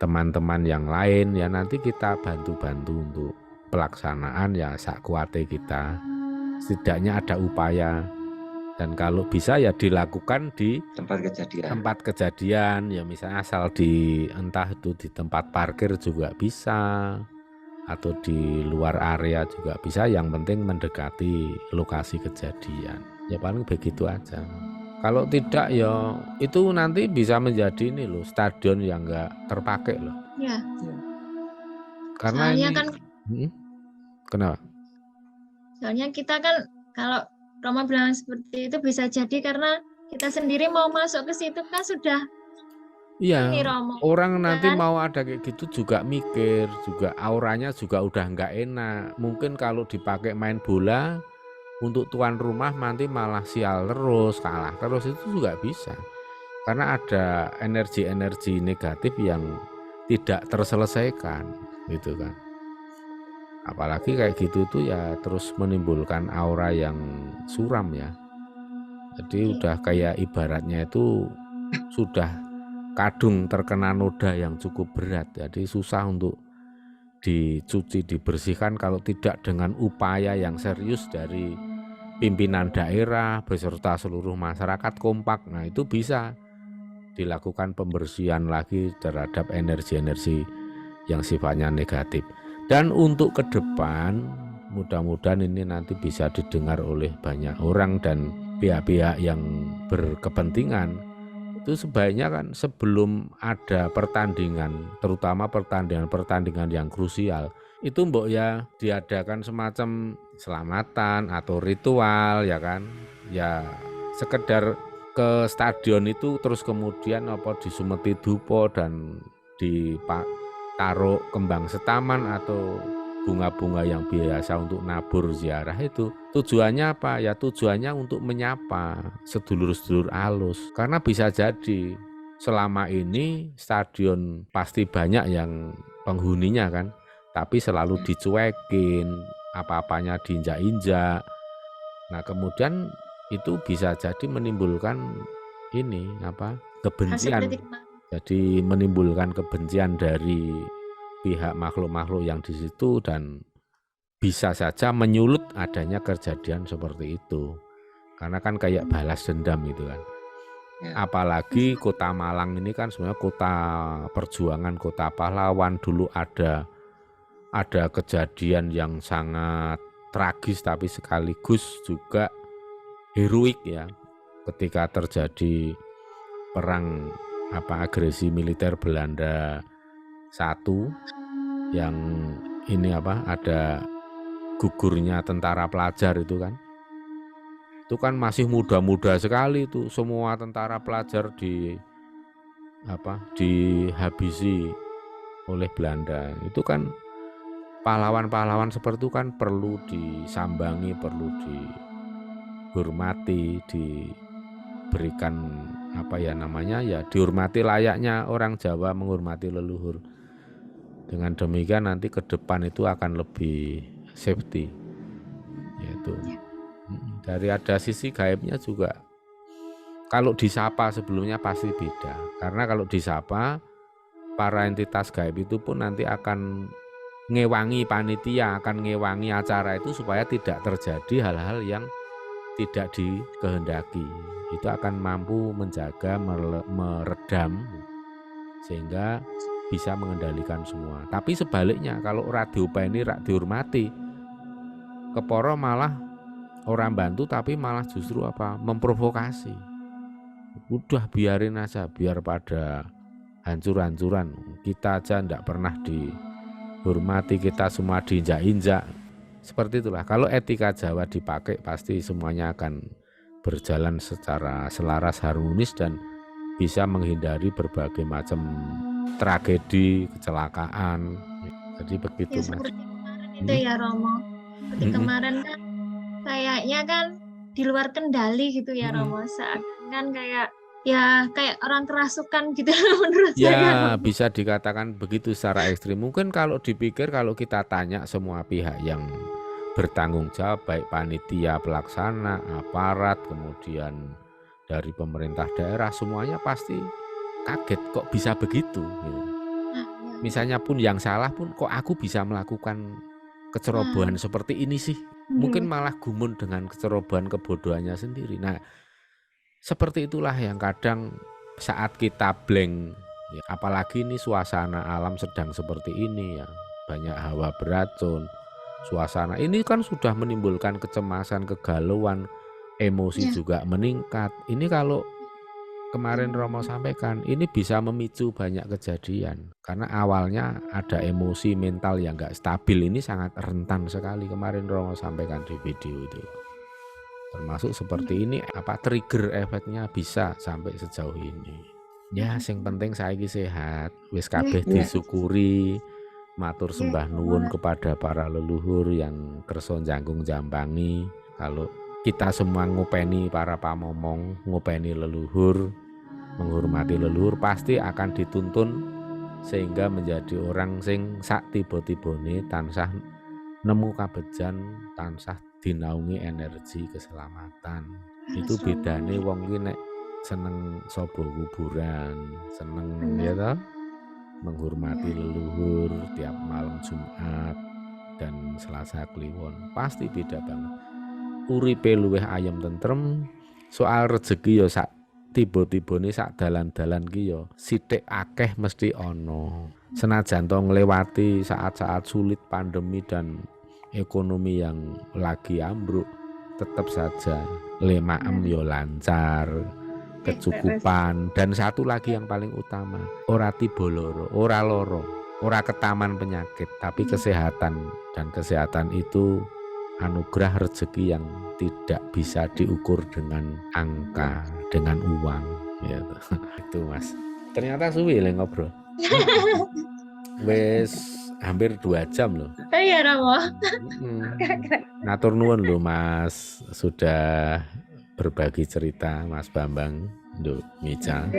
teman-teman yang lain ya, nanti kita bantu-bantu untuk pelaksanaan ya sak kuate kita. Setidaknya ada upaya. Dan kalau bisa ya dilakukan di tempat kejadian ya, misalnya asal di entah itu di tempat parkir juga bisa atau di luar area juga bisa, yang penting mendekati lokasi kejadian. Ya paling begitu aja. Kalau tidak ya itu nanti bisa menjadi ini loh, stadion yang enggak terpakai loh. Ya. Karena soalnya ini kan kenapa? Soalnya kita kan kalau Romo bilang seperti itu bisa jadi karena kita sendiri mau masuk ke situ kan sudah. Iya, Romo, orang nanti kan? mau ada kayak gitu juga mikir, juga auranya juga udah nggak enak. Mungkin kalau dipakai main bola untuk tuan rumah nanti malah sial terus, kalah terus, itu juga bisa. Karena ada energi-energi negatif yang tidak terselesaikan gitu kan. Apalagi kayak gitu tuh ya terus menimbulkan aura yang suram ya. Jadi udah kayak ibaratnya itu sudah kadung terkena noda yang cukup berat. Jadi susah untuk dicuci, dibersihkan kalau tidak dengan upaya yang serius dari pimpinan daerah beserta seluruh masyarakat kompak. Nah, itu bisa dilakukan pembersihan lagi terhadap energi-energi yang sifatnya negatif. Dan untuk ke depan mudah-mudahan ini nanti bisa didengar oleh banyak orang dan pihak-pihak yang berkepentingan. Itu sebaiknya kan sebelum ada pertandingan, terutama pertandingan yang krusial, itu mbok ya diadakan semacam selamatan atau ritual ya kan. Ya sekedar ke stadion itu terus kemudian apa disumeti dupa dan ditaruh kembang setaman atau bunga-bunga yang biasa untuk nabur ziarah itu. Tujuannya apa? Ya tujuannya untuk menyapa sedulur-sedulur alus. Karena bisa jadi selama ini stadion pasti banyak yang penghuninya kan, tapi selalu dicuekin, apa-apanya diinjak-injak. Nah kemudian itu bisa jadi menimbulkan ini kebencian. Jadi menimbulkan kebencian dari pihak makhluk-makhluk yang di situ dan bisa saja menyulut adanya kejadian seperti itu. Karena kan kayak balas dendam itu kan. Apalagi kota Malang ini kan sebenarnya kota perjuangan, kota pahlawan. Dulu ada kejadian yang sangat tragis tapi sekaligus juga heroik ya. Ketika terjadi perang agresi militer Belanda 1 yang ini ada gugurnya tentara pelajar itu kan masih muda-muda sekali itu, semua tentara pelajar dihabisi oleh Belanda. Itu kan pahlawan-pahlawan seperti itu kan perlu disambangi, perlu dihormati, diberikan dihormati layaknya orang Jawa menghormati leluhur. Dengan demikian nanti ke depan itu akan lebih safety. Yaitu dari ada sisi gaibnya juga. Kalau disapa sebelumnya pasti beda. Karena kalau disapa para entitas gaib itu pun nanti akan ngewangi panitia, akan ngewangi acara itu supaya tidak terjadi hal-hal yang tidak dikehendaki. Itu akan mampu menjaga, meredam sehingga bisa mengendalikan semua. Tapi sebaliknya kalau ora diopeni, ora dihormati, keporo malah orang bantu tapi malah justru memprovokasi. Udah biarin aja, biar pada hancur-hancuran. Kita aja enggak pernah dihormati, kita semua diinjak-injak. Seperti itulah. Kalau etika Jawa dipakai pasti semuanya akan berjalan secara selaras, harmonis dan bisa menghindari berbagai macam tragedi, kecelakaan. Jadi begitu ya, seperti kemarin itu ya Romo. Seperti kemarin kan kayaknya kan di luar kendali gitu ya Romo. Saat kan kayak orang kerasukan gitu menurut saya. Ya bisa dikatakan begitu secara ekstrim. Mungkin kalau dipikir, kalau kita tanya semua pihak yang bertanggung jawab, baik panitia pelaksana, aparat, kemudian dari pemerintah daerah, semuanya pasti kaget kok bisa begitu gitu. Misalnya pun yang salah pun kok aku bisa melakukan kecerobohan seperti ini sih. Mungkin malah gumun dengan kecerobohan kebodohannya sendiri. Nah seperti itulah yang kadang saat kita blank ya, apalagi ini suasana alam sedang seperti ini ya, banyak hawa beracun, suasana ini kan sudah menimbulkan kecemasan, kegalauan, emosi juga meningkat. Ini kalau kemarin Romo sampaikan, ini bisa memicu banyak kejadian. Karena awalnya ada emosi mental yang gak stabil, ini sangat rentan sekali. Kemarin Romo sampaikan di video itu. Termasuk seperti ini, trigger efeknya bisa sampai sejauh ini. Ya, yang penting saiki sehat, wis kabeh disyukuri. Matur sembah nuwun kepada para leluhur yang kersa janggung jambangi. Kalau kita semua ngopeni para pamomong, ngopeni leluhur, menghormati leluhur, pasti akan dituntun sehingga menjadi orang sing sak tiba-tibane tansah nemu kabejan, tansah dinaungi energi keselamatan. Itu bedane wong ki nek seneng sobo kuburan, seneng ya toh menghormati leluhur tiap malam Jumat dan Selasa Kliwon, pasti beda banget. Uripe luweh ayem tentrem, soal rezeki ya sak tiba-tibane sak dalan-dalan ki ya sithik akeh mesti ana. Senajan to nglewati saat-saat sulit pandemi dan ekonomi yang lagi ambruk, tetap saja lemaem yo lancar, kecukupan, dan satu lagi yang paling utama, ora tiba loro, ora loro, ora ketaman penyakit, tapi kesehatan, dan kesehatan itu anugerah rezeki yang tidak bisa diukur dengan angka, dengan uang, ya. Itu Mas. Ternyata suwi le ngobrol. Wes hampir 2 jam loh. Iya Romo. Natur nuwun loh Mas, sudah berbagi cerita Mas Bambang, Nduk Mica.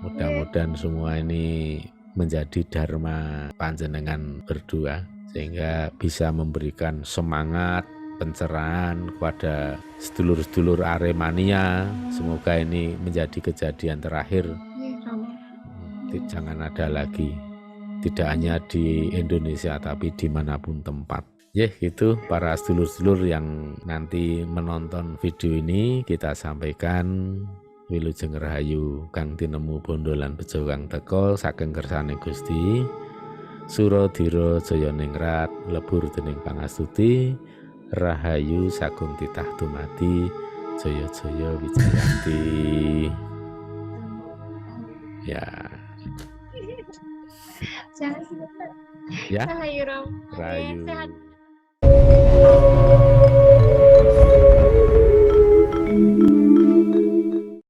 Mudah-mudahan semua ini menjadi dharma panjenengan berdua, sehingga bisa memberikan semangat, pencerahan kepada sedulur-sedulur Aremania. Semoga ini menjadi kejadian terakhir. Jangan ada lagi. Tidak hanya di Indonesia tapi dimanapun tempat. Ya gitu para sedulur-sedulur yang nanti menonton video ini, kita sampaikan wilujeng rahayu kang tinemu bondolan bejo kang teka saking kersane Gusti. Suradira jaya ningrat lebur dening pangastuti, rahayu sagung titah dumati, jaya-jaya wijayanti. Ya. Jangan lupa. Ya. Rahayu Romo. Rahayu. Sehat.